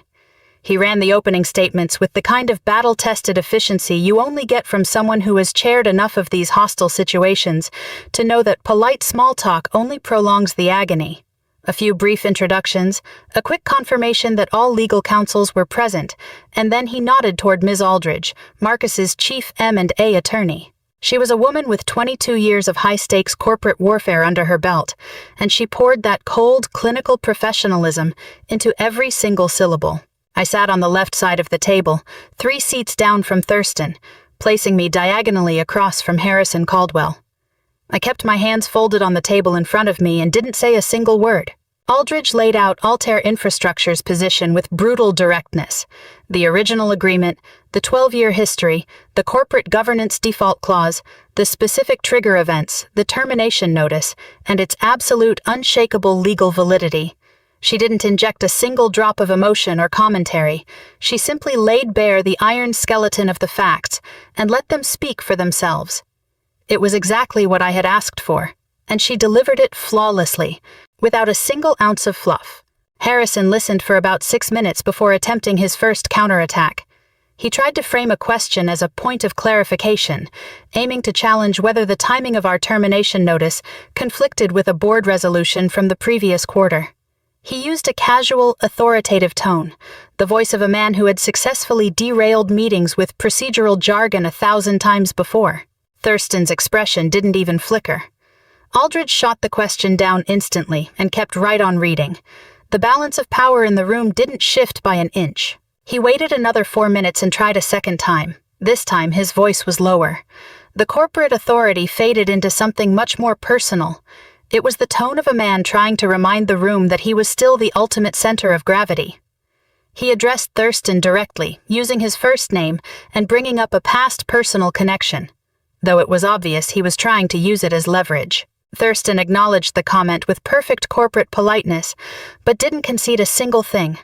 He ran the opening statements with the kind of battle-tested efficiency you only get from someone who has chaired enough of these hostile situations to know that polite small talk only prolongs the agony. A few brief introductions, a quick confirmation that all legal counsels were present, and then he nodded toward Ms. Aldridge, Marcus's chief M&A attorney. She was a woman with 22 years of high-stakes corporate warfare under her belt, and she poured that cold, clinical professionalism into every single syllable. I sat on the left side of the table, 3 seats down from Thurston, placing me diagonally across from Harrison Caldwell. I kept my hands folded on the table in front of me and didn't say a single word. Aldridge laid out Altair Infrastructure's position with brutal directness. The original agreement, the 12-year history, the corporate governance default clause, the specific trigger events, the termination notice, and its absolute, unshakable legal validity. She didn't inject a single drop of emotion or commentary. She simply laid bare the iron skeleton of the facts and let them speak for themselves. It was exactly what I had asked for, and she delivered it flawlessly, without a single ounce of fluff. Harrison listened for about 6 minutes before attempting his first counterattack. He tried to frame a question as a point of clarification, aiming to challenge whether the timing of our termination notice conflicted with a board resolution from the previous quarter. He used a casual, authoritative tone, the voice of a man who had successfully derailed meetings with procedural jargon 1,000 times before. Thurston's expression didn't even flicker. Aldridge shot the question down instantly and kept right on reading. The balance of power in the room didn't shift by an inch. He waited another 4 minutes and tried a second time. This time his voice was lower. The corporate authority faded into something much more personal. It was the tone of a man trying to remind the room that he was still the ultimate center of gravity. He addressed Thurston directly, using his first name and bringing up a past personal connection, though it was obvious he was trying to use it as leverage. Thurston acknowledged the comment with perfect corporate politeness, but didn't concede a single thing.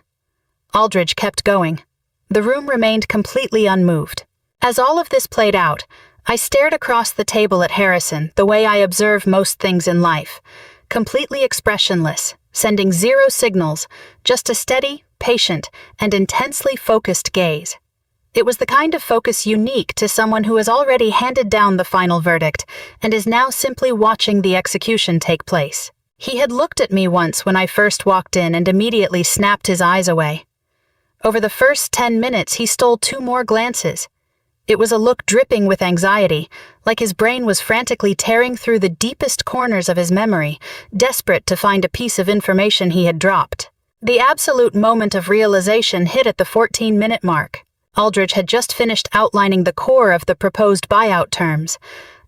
Aldridge kept going. The room remained completely unmoved. As all of this played out, I stared across the table at Harrison the way I observe most things in life, completely expressionless, sending zero signals, just a steady, patient, and intensely focused gaze. It was the kind of focus unique to someone who has already handed down the final verdict and is now simply watching the execution take place. He had looked at me once when I first walked in and immediately snapped his eyes away. Over the first 10 minutes, he stole 2 more glances. It was a look dripping with anxiety, like his brain was frantically tearing through the deepest corners of his memory, desperate to find a piece of information he had dropped. The absolute moment of realization hit at the 14-minute mark. Aldridge had just finished outlining the core of the proposed buyout terms: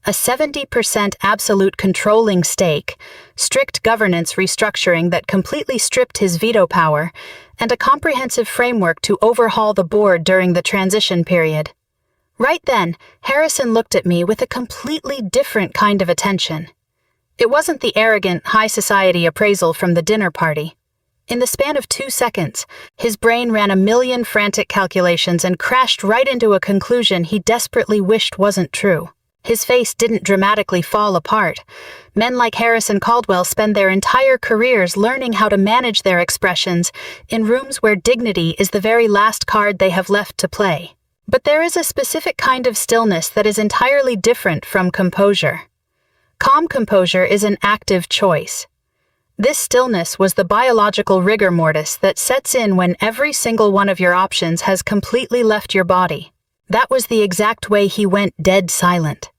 a 70% absolute controlling stake, strict governance restructuring that completely stripped his veto power, and a comprehensive framework to overhaul the board during the transition period. Right then, Harrison looked at me with a completely different kind of attention. It wasn't the arrogant, high society appraisal from the dinner party. In the span of 2 seconds, his brain ran a million frantic calculations and crashed right into a conclusion he desperately wished wasn't true. His face didn't dramatically fall apart. Men like Harrison Caldwell spend their entire careers learning how to manage their expressions in rooms where dignity is the very last card they have left to play. But there is a specific kind of stillness that is entirely different from composure. Calm composure is an active choice. This stillness was the biological rigor mortis that sets in when every single one of your options has completely left your body. That was the exact way he went dead silent.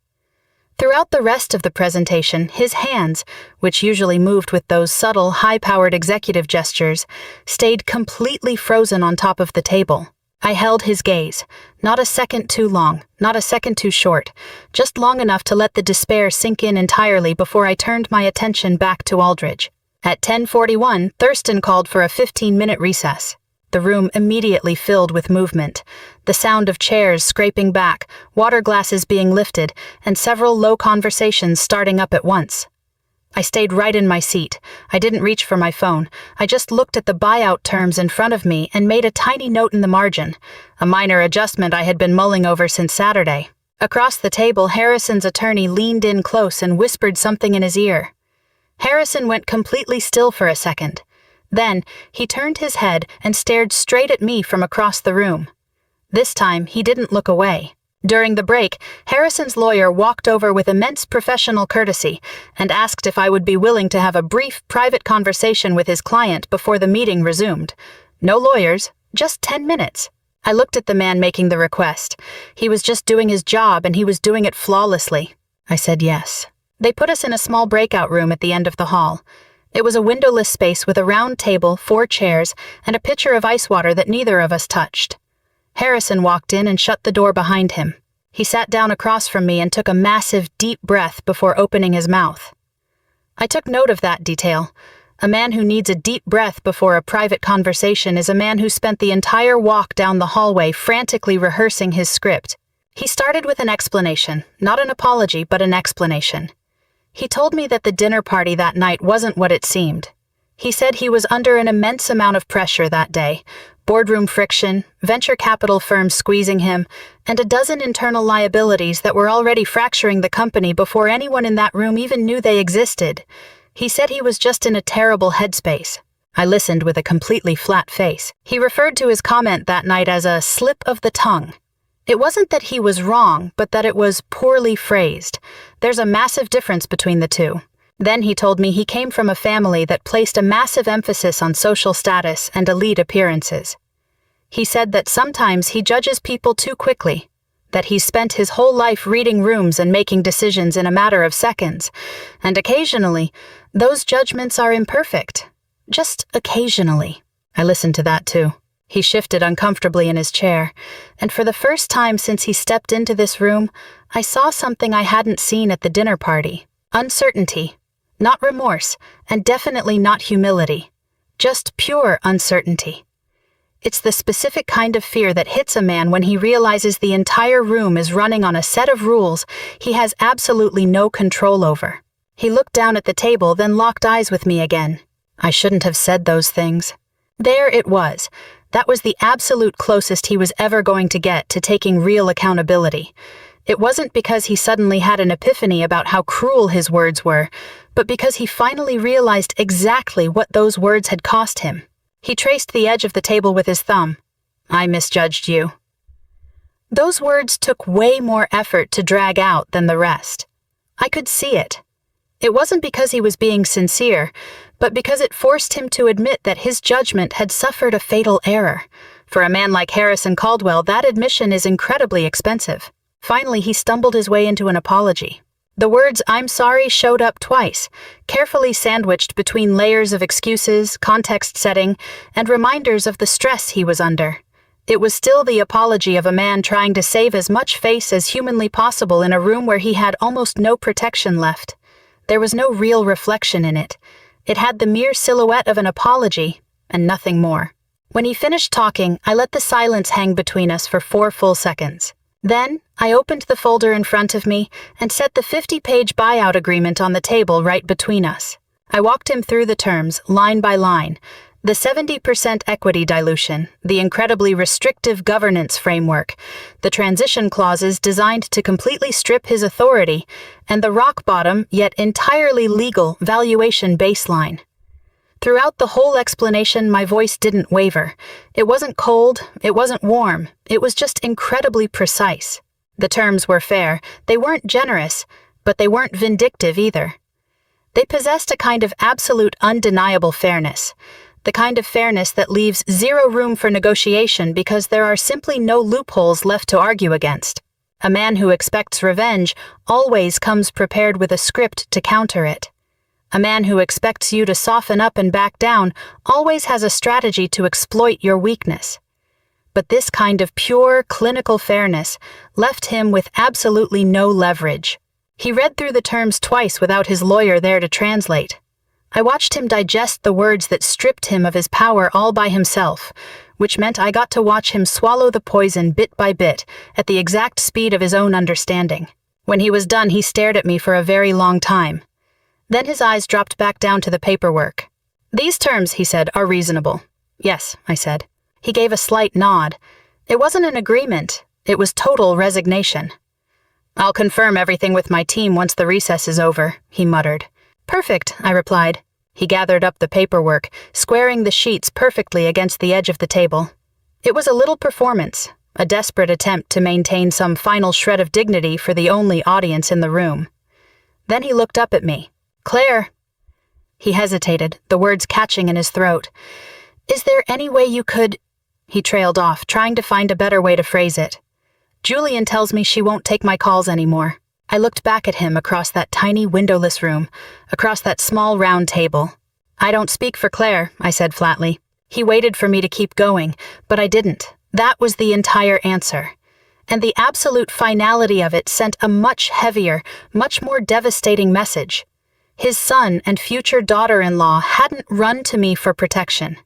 Throughout the rest of the presentation, his hands, which usually moved with those subtle, high-powered executive gestures, stayed completely frozen on top of the table. I held his gaze, not a second too long, not a second too short, just long enough to let the despair sink in entirely before I turned my attention back to Aldridge. At 10:41, Thurston called for a 15-minute recess. The room immediately filled with movement, the sound of chairs scraping back, water glasses being lifted, and several low conversations starting up at once. I stayed right in my seat. I didn't reach for my phone. I just looked at the buyout terms in front of me and made a tiny note in the margin, a minor adjustment I had been mulling over since Saturday. Across the table, Harrison's attorney leaned in close and whispered something in his ear. Harrison went completely still for a second. Then, he turned his head and stared straight at me from across the room. This time, he didn't look away. During the break, Harrison's lawyer walked over with immense professional courtesy and asked if I would be willing to have a brief, private conversation with his client before the meeting resumed. No lawyers, just 10 minutes. I looked at the man making the request. He was just doing his job, and he was doing it flawlessly. I said yes. They put us in a small breakout room at the end of the hall. It was a windowless space with a round table, 4 chairs, and a pitcher of ice water that neither of us touched. Harrison walked in and shut the door behind him. He sat down across from me and took a massive, deep breath before opening his mouth. I took note of that detail. A man who needs a deep breath before a private conversation is a man who spent the entire walk down the hallway frantically rehearsing his script. He started with an explanation, not an apology, but an explanation. He told me that the dinner party that night wasn't what it seemed. He said he was under an immense amount of pressure that day, boardroom friction, venture capital firms squeezing him, and a dozen internal liabilities that were already fracturing the company before anyone in that room even knew they existed. He said he was just in a terrible headspace. I listened with a completely flat face. He referred to his comment that night as a slip of the tongue. It wasn't that he was wrong, but that it was poorly phrased. There's a massive difference between the two. Then he told me he came from a family that placed a massive emphasis on social status and elite appearances. He said that sometimes he judges people too quickly, that he spent his whole life reading rooms and making decisions in a matter of seconds, and occasionally, those judgments are imperfect. Just occasionally. I listened to that too. He shifted uncomfortably in his chair, and for the first time since he stepped into this room, I saw something I hadn't seen at the dinner party. Uncertainty. Not remorse, and definitely not humility. Just pure uncertainty. It's the specific kind of fear that hits a man when he realizes the entire room is running on a set of rules he has absolutely no control over. He looked down at the table, then locked eyes with me again. I shouldn't have said those things. There it was. That was the absolute closest he was ever going to get to taking real accountability. It wasn't because he suddenly had an epiphany about how cruel his words were, but because he finally realized exactly what those words had cost him. He traced the edge of the table with his thumb. I misjudged you. Those words took way more effort to drag out than the rest. I could see it. It wasn't because he was being sincere, but because it forced him to admit that his judgment had suffered a fatal error. For a man like Harrison Caldwell, that admission is incredibly expensive. Finally, he stumbled his way into an apology. The words "I'm sorry" showed up twice, carefully sandwiched between layers of excuses, context setting, and reminders of the stress he was under. It was still the apology of a man trying to save as much face as humanly possible in a room where he had almost no protection left. There was no real reflection in it. It had the mere silhouette of an apology, and nothing more. When he finished talking, I let the silence hang between us for 4 full seconds. Then, I opened the folder in front of me and set the 50-page buyout agreement on the table right between us. I walked him through the terms, line by line. The 70% equity dilution, the incredibly restrictive governance framework, the transition clauses designed to completely strip his authority, and the rock-bottom, yet entirely legal, valuation baseline. Throughout the whole explanation, my voice didn't waver. It wasn't cold, it wasn't warm, it was just incredibly precise. The terms were fair, they weren't generous, but they weren't vindictive either. They possessed a kind of absolute undeniable fairness. The kind of fairness that leaves zero room for negotiation because there are simply no loopholes left to argue against. A man who expects revenge always comes prepared with a script to counter it. A man who expects you to soften up and back down always has a strategy to exploit your weakness. But this kind of pure, clinical fairness left him with absolutely no leverage. He read through the terms twice without his lawyer there to translate. I watched him digest the words that stripped him of his power all by himself, which meant I got to watch him swallow the poison bit by bit at the exact speed of his own understanding. When he was done, he stared at me for a very long time. Then his eyes dropped back down to the paperwork. "These terms," he said, "are reasonable." "Yes," I said. He gave a slight nod. It wasn't an agreement. It was total resignation. "I'll confirm everything with my team once the recess is over," he muttered. "Perfect," I replied. He gathered up the paperwork, squaring the sheets perfectly against the edge of the table. It was a little performance, a desperate attempt to maintain some final shred of dignity for the only audience in the room. Then he looked up at me. "Claire." He hesitated, the words catching in his throat. "Is there any way you could—" He trailed off, trying to find a better way to phrase it. "Julian tells me she won't take my calls anymore." I looked back at him across that tiny windowless room, across that small round table. "I don't speak for Claire," I said flatly. He waited for me to keep going, but I didn't. That was the entire answer. And the absolute finality of it sent a much heavier, much more devastating message. His son and future daughter-in-law hadn't run to me for protection.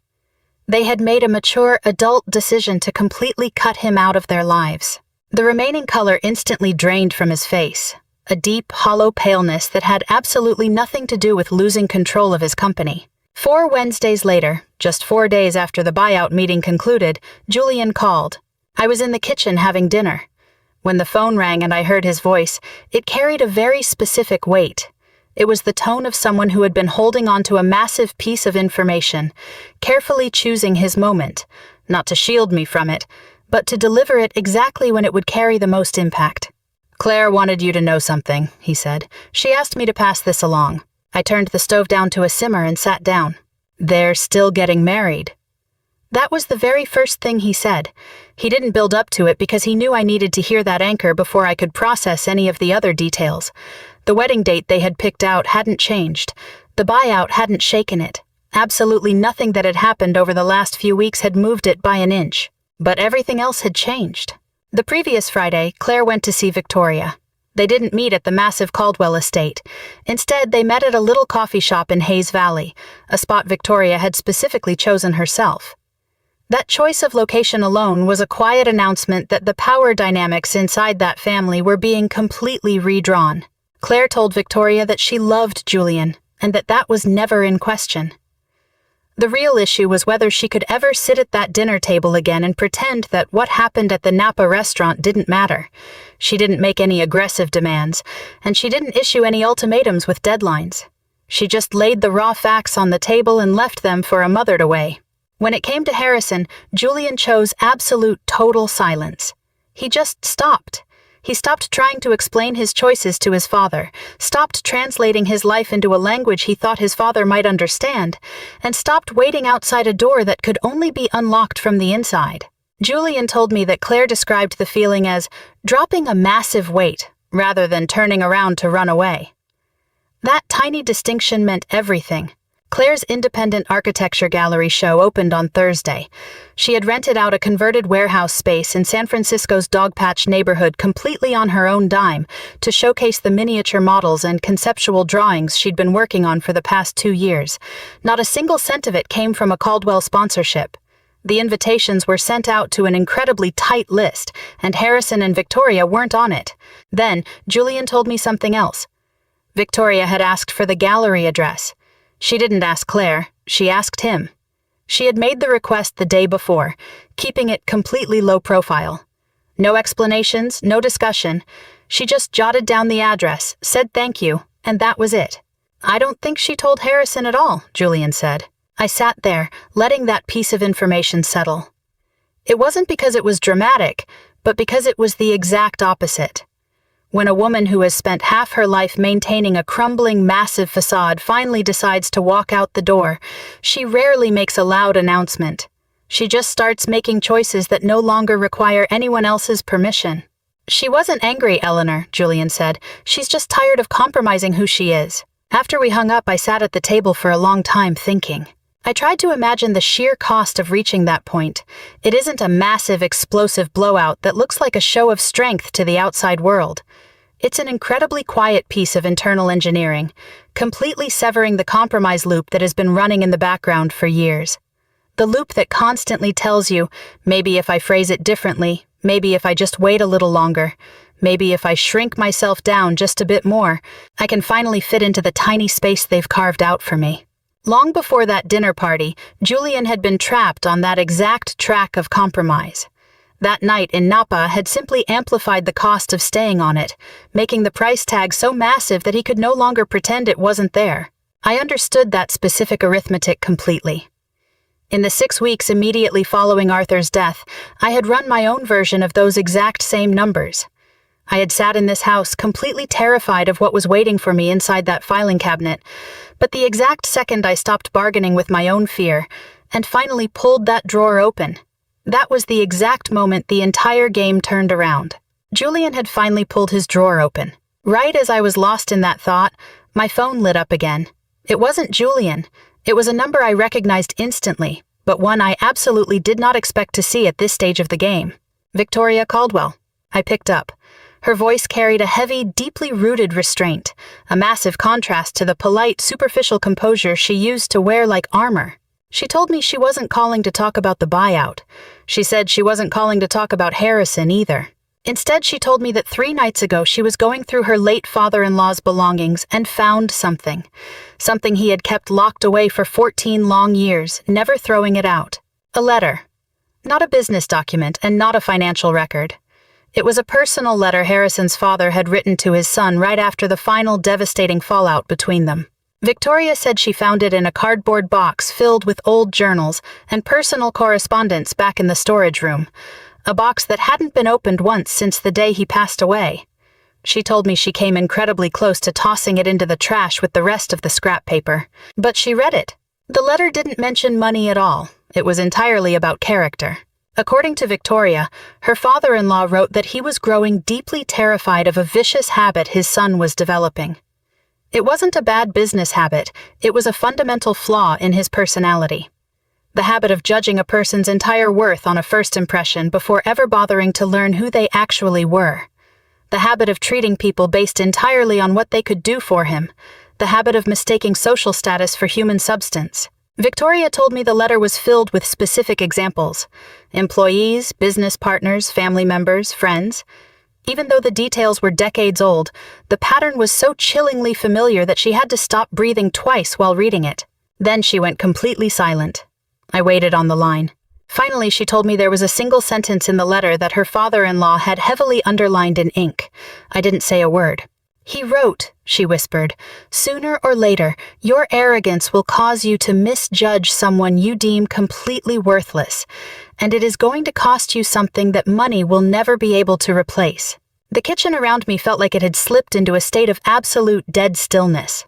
They had made a mature adult decision to completely cut him out of their lives. The remaining color instantly drained from his face, a deep, hollow paleness that had absolutely nothing to do with losing control of his company. 4 Wednesdays later, just 4 days after the buyout meeting concluded, Julian called. I was in the kitchen having dinner. When the phone rang and I heard his voice, it carried a very specific weight. It was the tone of someone who had been holding on to a massive piece of information, carefully choosing his moment, not to shield me from it, but to deliver it exactly when it would carry the most impact. "Claire wanted you to know something," he said. "She asked me to pass this along." I turned the stove down to a simmer and sat down. "They're still getting married." That was the very first thing he said. He didn't build up to it because he knew I needed to hear that anchor before I could process any of the other details. The wedding date they had picked out hadn't changed. The buyout hadn't shaken it. Absolutely nothing that had happened over the last few weeks had moved it by an inch. But everything else had changed. The previous Friday, Claire went to see Victoria. They didn't meet at the massive Caldwell estate. Instead, they met at a little coffee shop in Hayes Valley, a spot Victoria had specifically chosen herself. That choice of location alone was a quiet announcement that the power dynamics inside that family were being completely redrawn. Claire told Victoria that she loved Julian, and that was never in question. The real issue was whether she could ever sit at that dinner table again and pretend that what happened at the Napa restaurant didn't matter. She didn't make any aggressive demands, and she didn't issue any ultimatums with deadlines. She just laid the raw facts on the table and left them for a mother to weigh. When it came to Harrison, Julian chose absolute total silence. He just stopped. He stopped trying to explain his choices to his father, stopped translating his life into a language he thought his father might understand, and stopped waiting outside a door that could only be unlocked from the inside. Julian told me that Claire described the feeling as dropping a massive weight, rather than turning around to run away. That tiny distinction meant everything. Claire's independent architecture gallery show opened on Thursday. She had rented out a converted warehouse space in San Francisco's Dogpatch neighborhood completely on her own dime to showcase the miniature models and conceptual drawings she'd been working on for the past 2 years. Not a single cent of it came from a Caldwell sponsorship. The invitations were sent out to an incredibly tight list, and Harrison and Victoria weren't on it. Then, Julian told me something else. Victoria had asked for the gallery address. She didn't ask Claire, she asked him. She had made the request the day before, keeping it completely low profile. No explanations, no discussion. She just jotted down the address, said thank you, and that was it. "I don't think she told Harrison at all," Julian said. I sat there, letting that piece of information settle. It wasn't because it was dramatic, but because it was the exact opposite. When a woman who has spent half her life maintaining a crumbling, massive facade finally decides to walk out the door, she rarely makes a loud announcement. She just starts making choices that no longer require anyone else's permission. "She wasn't angry, Eleanor," Julian said. "She's just tired of compromising who she is." After we hung up, I sat at the table for a long time thinking. I tried to imagine the sheer cost of reaching that point. It isn't a massive, explosive blowout that looks like a show of strength to the outside world. It's an incredibly quiet piece of internal engineering, completely severing the compromise loop that has been running in the background for years. The loop that constantly tells you, maybe if I phrase it differently, maybe if I just wait a little longer, maybe if I shrink myself down just a bit more, I can finally fit into the tiny space they've carved out for me. Long before that dinner party, Julian had been trapped on that exact track of compromise. That night in Napa had simply amplified the cost of staying on it, making the price tag so massive that he could no longer pretend it wasn't there. I understood that specific arithmetic completely. In the 6 weeks immediately following Arthur's death, I had run my own version of those exact same numbers. I had sat in this house completely terrified of what was waiting for me inside that filing cabinet, but the exact second I stopped bargaining with my own fear and finally pulled that drawer open, that was the exact moment the entire game turned around. Julian had finally pulled his drawer open. Right as I was lost in that thought, my phone lit up again. It wasn't Julian. It was a number I recognized instantly, but one I absolutely did not expect to see at this stage of the game. Victoria Caldwell. I picked up. Her voice carried a heavy, deeply rooted restraint, a massive contrast to the polite, superficial composure she used to wear like armor. She told me she wasn't calling to talk about the buyout. She said she wasn't calling to talk about Harrison either. Instead, she told me that 3 nights ago she was going through her late father-in-law's belongings and found something. Something he had kept locked away for 14 long years, never throwing it out. A letter. Not a business document and not a financial record. It was a personal letter Harrison's father had written to his son right after the final devastating fallout between them. Victoria said she found it in a cardboard box filled with old journals and personal correspondence back in the storage room. A box that hadn't been opened once since the day he passed away. She told me she came incredibly close to tossing it into the trash with the rest of the scrap paper. But she read it. The letter didn't mention money at all. It was entirely about character. According to Victoria, her father-in-law wrote that he was growing deeply terrified of a vicious habit his son was developing. It wasn't a bad business habit, it was a fundamental flaw in his personality. The habit of judging a person's entire worth on a first impression before ever bothering to learn who they actually were. The habit of treating people based entirely on what they could do for him. The habit of mistaking social status for human substance. Victoria told me the letter was filled with specific examples. Employees, business partners, family members, friends. Even though the details were decades old, the pattern was so chillingly familiar that she had to stop breathing twice while reading it. Then she went completely silent. I waited on the line. Finally, she told me there was a single sentence in the letter that her father-in-law had heavily underlined in ink. I didn't say a word. He wrote, she whispered, "Sooner or later, your arrogance will cause you to misjudge someone you deem completely worthless, and it is going to cost you something that money will never be able to replace." The kitchen around me felt like it had slipped into a state of absolute dead stillness.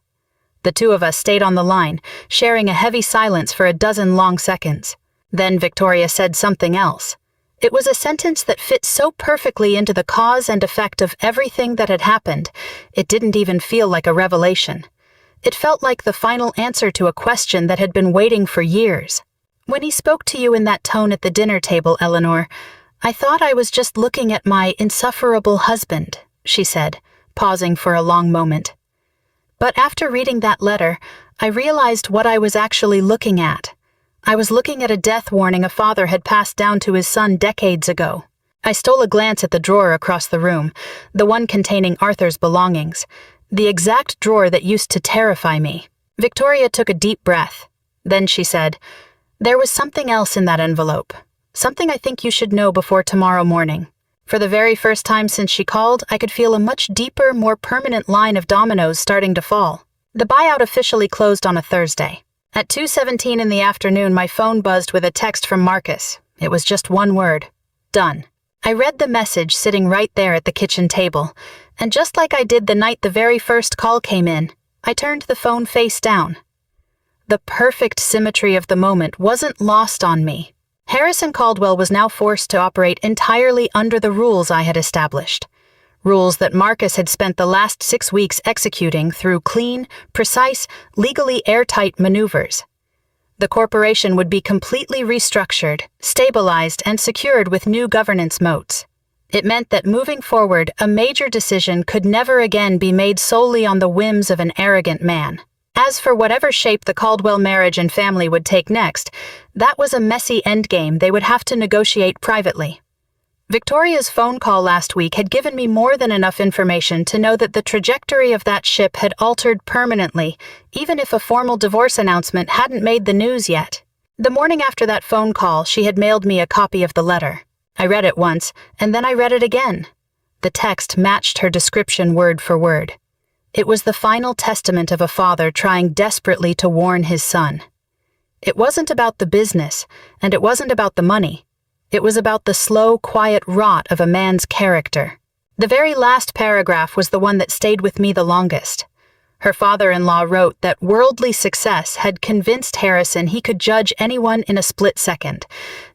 The two of us stayed on the line, sharing a heavy silence for a dozen long seconds. Then Victoria said something else. It was a sentence that fit so perfectly into the cause and effect of everything that had happened, it didn't even feel like a revelation. It felt like the final answer to a question that had been waiting for years. "When he spoke to you in that tone at the dinner table, Eleanor, I thought I was just looking at my insufferable husband," she said, pausing for a long moment. But after reading that letter, I realized what I was actually looking at. I was looking at a death warning a father had passed down to his son decades ago. I stole a glance at the drawer across the room, the one containing Arthur's belongings, the exact drawer that used to terrify me. Victoria took a deep breath. Then she said, "There was something else in that envelope, something I think you should know before tomorrow morning." For the very first time since she called, I could feel a much deeper, more permanent line of dominoes starting to fall. The buyout officially closed on a Thursday. At 2:17 in the afternoon, my phone buzzed with a text from Marcus. It was just one word. Done. I read the message sitting right there at the kitchen table, and just like I did the night the very first call came in, I turned the phone face down. The perfect symmetry of the moment wasn't lost on me. Harrison Caldwell was now forced to operate entirely under the rules I had established. Rules that Marcus had spent the last 6 weeks executing through clean, precise, legally airtight maneuvers. The corporation would be completely restructured, stabilized, and secured with new governance moats. It meant that moving forward, a major decision could never again be made solely on the whims of an arrogant man. As for whatever shape the Caldwell marriage and family would take next, that was a messy endgame they would have to negotiate privately. Victoria's phone call last week had given me more than enough information to know that the trajectory of that ship had altered permanently, even if a formal divorce announcement hadn't made the news yet. The morning after that phone call, she had mailed me a copy of the letter. I read it once, and then I read it again. The text matched her description word for word. It was the final testament of a father trying desperately to warn his son. It wasn't about the business, and it wasn't about the money. It was about the slow, quiet rot of a man's character. The very last paragraph was the one that stayed with me the longest. Her father-in-law wrote that worldly success had convinced Harrison he could judge anyone in a split second,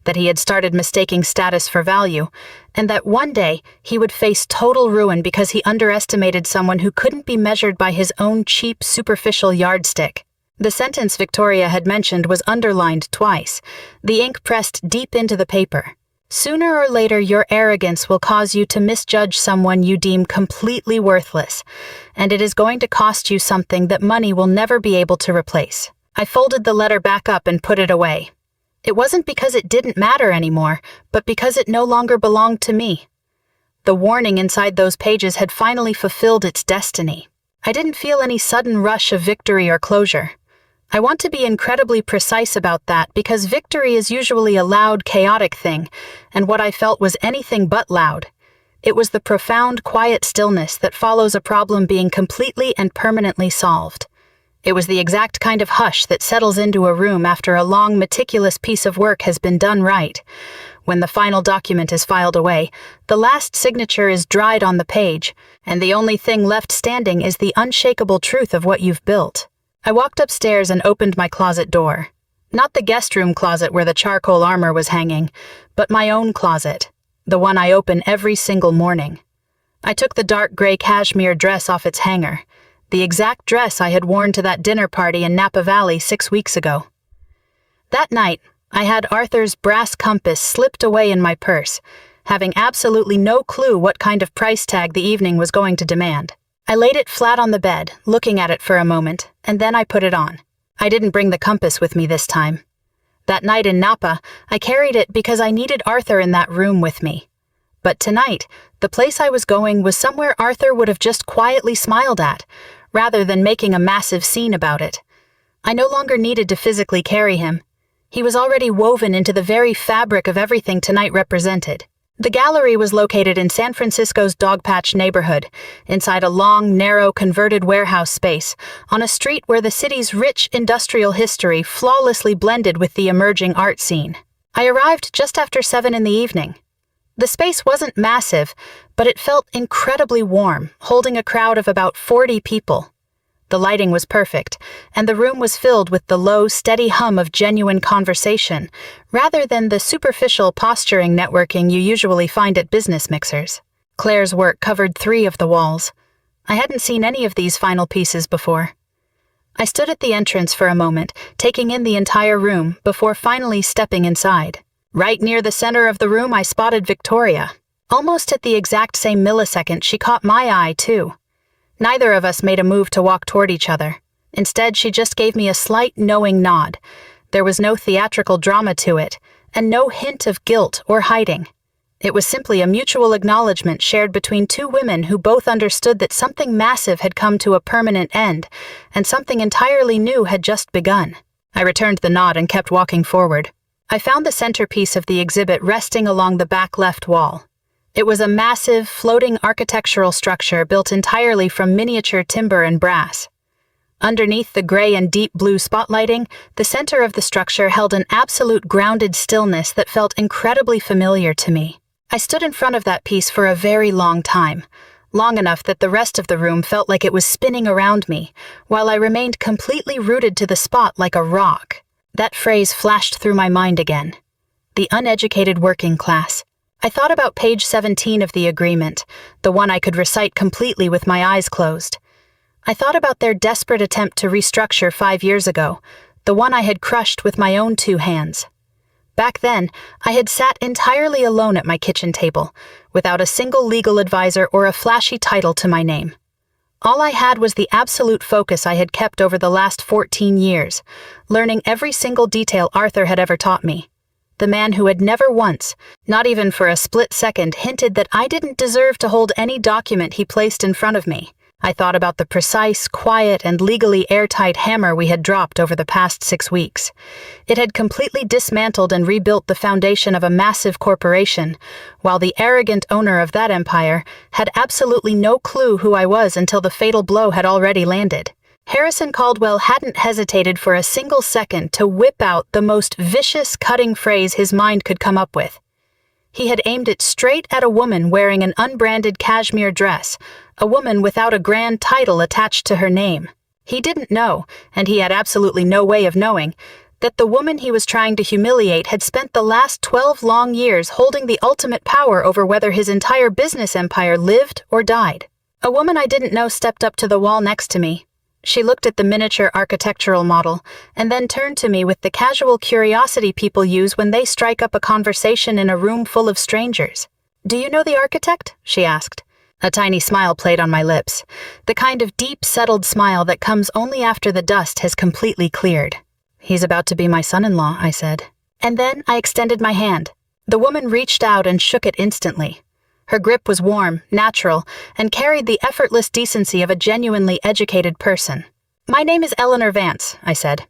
that he had started mistaking status for value, and that one day he would face total ruin because he underestimated someone who couldn't be measured by his own cheap, superficial yardstick. The sentence Victoria had mentioned was underlined twice, the ink pressed deep into the paper. Sooner or later, your arrogance will cause you to misjudge someone you deem completely worthless, and it is going to cost you something that money will never be able to replace. I folded the letter back up and put it away. It wasn't because it didn't matter anymore, but because it no longer belonged to me. The warning inside those pages had finally fulfilled its destiny. I didn't feel any sudden rush of victory or closure. I want to be incredibly precise about that because victory is usually a loud, chaotic thing, and what I felt was anything but loud. It was the profound, quiet stillness that follows a problem being completely and permanently solved. It was the exact kind of hush that settles into a room after a long, meticulous piece of work has been done right. When the final document is filed away, the last signature is dried on the page, and the only thing left standing is the unshakable truth of what you've built. I walked upstairs and opened my closet door. Not the guest room closet where the charcoal armor was hanging, but my own closet, the one I open every single morning. I took the dark gray cashmere dress off its hanger, the exact dress I had worn to that dinner party in Napa Valley 6 weeks ago. That night, I had Arthur's brass compass slipped away in my purse, having absolutely no clue what kind of price tag the evening was going to demand. I laid it flat on the bed, looking at it for a moment, and then I put it on. I didn't bring the compass with me this time. That night in Napa, I carried it because I needed Arthur in that room with me. But tonight, the place I was going was somewhere Arthur would have just quietly smiled at, rather than making a massive scene about it. I no longer needed to physically carry him. He was already woven into the very fabric of everything tonight represented. The gallery was located in San Francisco's Dogpatch neighborhood, inside a long, narrow, converted warehouse space, on a street where the city's rich industrial history flawlessly blended with the emerging art scene. I arrived just after 7 in the evening. The space wasn't massive, but it felt incredibly warm, holding a crowd of about 40 people. The lighting was perfect, and the room was filled with the low, steady hum of genuine conversation, rather than the superficial posturing networking you usually find at business mixers. Claire's work covered 3 of the walls. I hadn't seen any of these final pieces before. I stood at the entrance for a moment, taking in the entire room, before finally stepping inside. Right near the center of the room, I spotted Victoria. Almost at the exact same millisecond, she caught my eye, too. Neither of us made a move to walk toward each other. Instead, she just gave me a slight, knowing nod. There was no theatrical drama to it, and no hint of guilt or hiding. It was simply a mutual acknowledgement shared between 2 women who both understood that something massive had come to a permanent end, and something entirely new had just begun. I returned the nod and kept walking forward. I found the centerpiece of the exhibit resting along the back left wall. It was a massive, floating architectural structure built entirely from miniature timber and brass. Underneath the gray and deep blue spotlighting, the center of the structure held an absolute grounded stillness that felt incredibly familiar to me. I stood in front of that piece for a very long time, long enough that the rest of the room felt like it was spinning around me, while I remained completely rooted to the spot like a rock. That phrase flashed through my mind again. The uneducated working class. I thought about page 17 of the agreement, the one I could recite completely with my eyes closed. I thought about their desperate attempt to restructure 5 years ago, the one I had crushed with my own 2 hands. Back then, I had sat entirely alone at my kitchen table, without a single legal advisor or a flashy title to my name. All I had was the absolute focus I had kept over the last 14 years, learning every single detail Arthur had ever taught me. The man who had never once, not even for a split second, hinted that I didn't deserve to hold any document he placed in front of me. I thought about the precise, quiet, and legally airtight hammer we had dropped over the past 6 weeks. It had completely dismantled and rebuilt the foundation of a massive corporation, while the arrogant owner of that empire had absolutely no clue who I was until the fatal blow had already landed. Harrison Caldwell hadn't hesitated for a single second to whip out the most vicious, cutting phrase his mind could come up with. He had aimed it straight at a woman wearing an unbranded cashmere dress, a woman without a grand title attached to her name. He didn't know, and he had absolutely no way of knowing, that the woman he was trying to humiliate had spent the last 12 long years holding the ultimate power over whether his entire business empire lived or died. A woman I didn't know stepped up to the wall next to me. She looked at the miniature architectural model and then turned to me with the casual curiosity people use when they strike up a conversation in a room full of strangers. "Do you know the architect?" she asked. A tiny smile played on my lips, the kind of deep, settled smile that comes only after the dust has completely cleared. "He's about to be my son-in-law," I said. And then I extended my hand. The woman reached out and shook it instantly. Her grip was warm, natural, and carried the effortless decency of a genuinely educated person. "My name is Eleanor Vance," I said.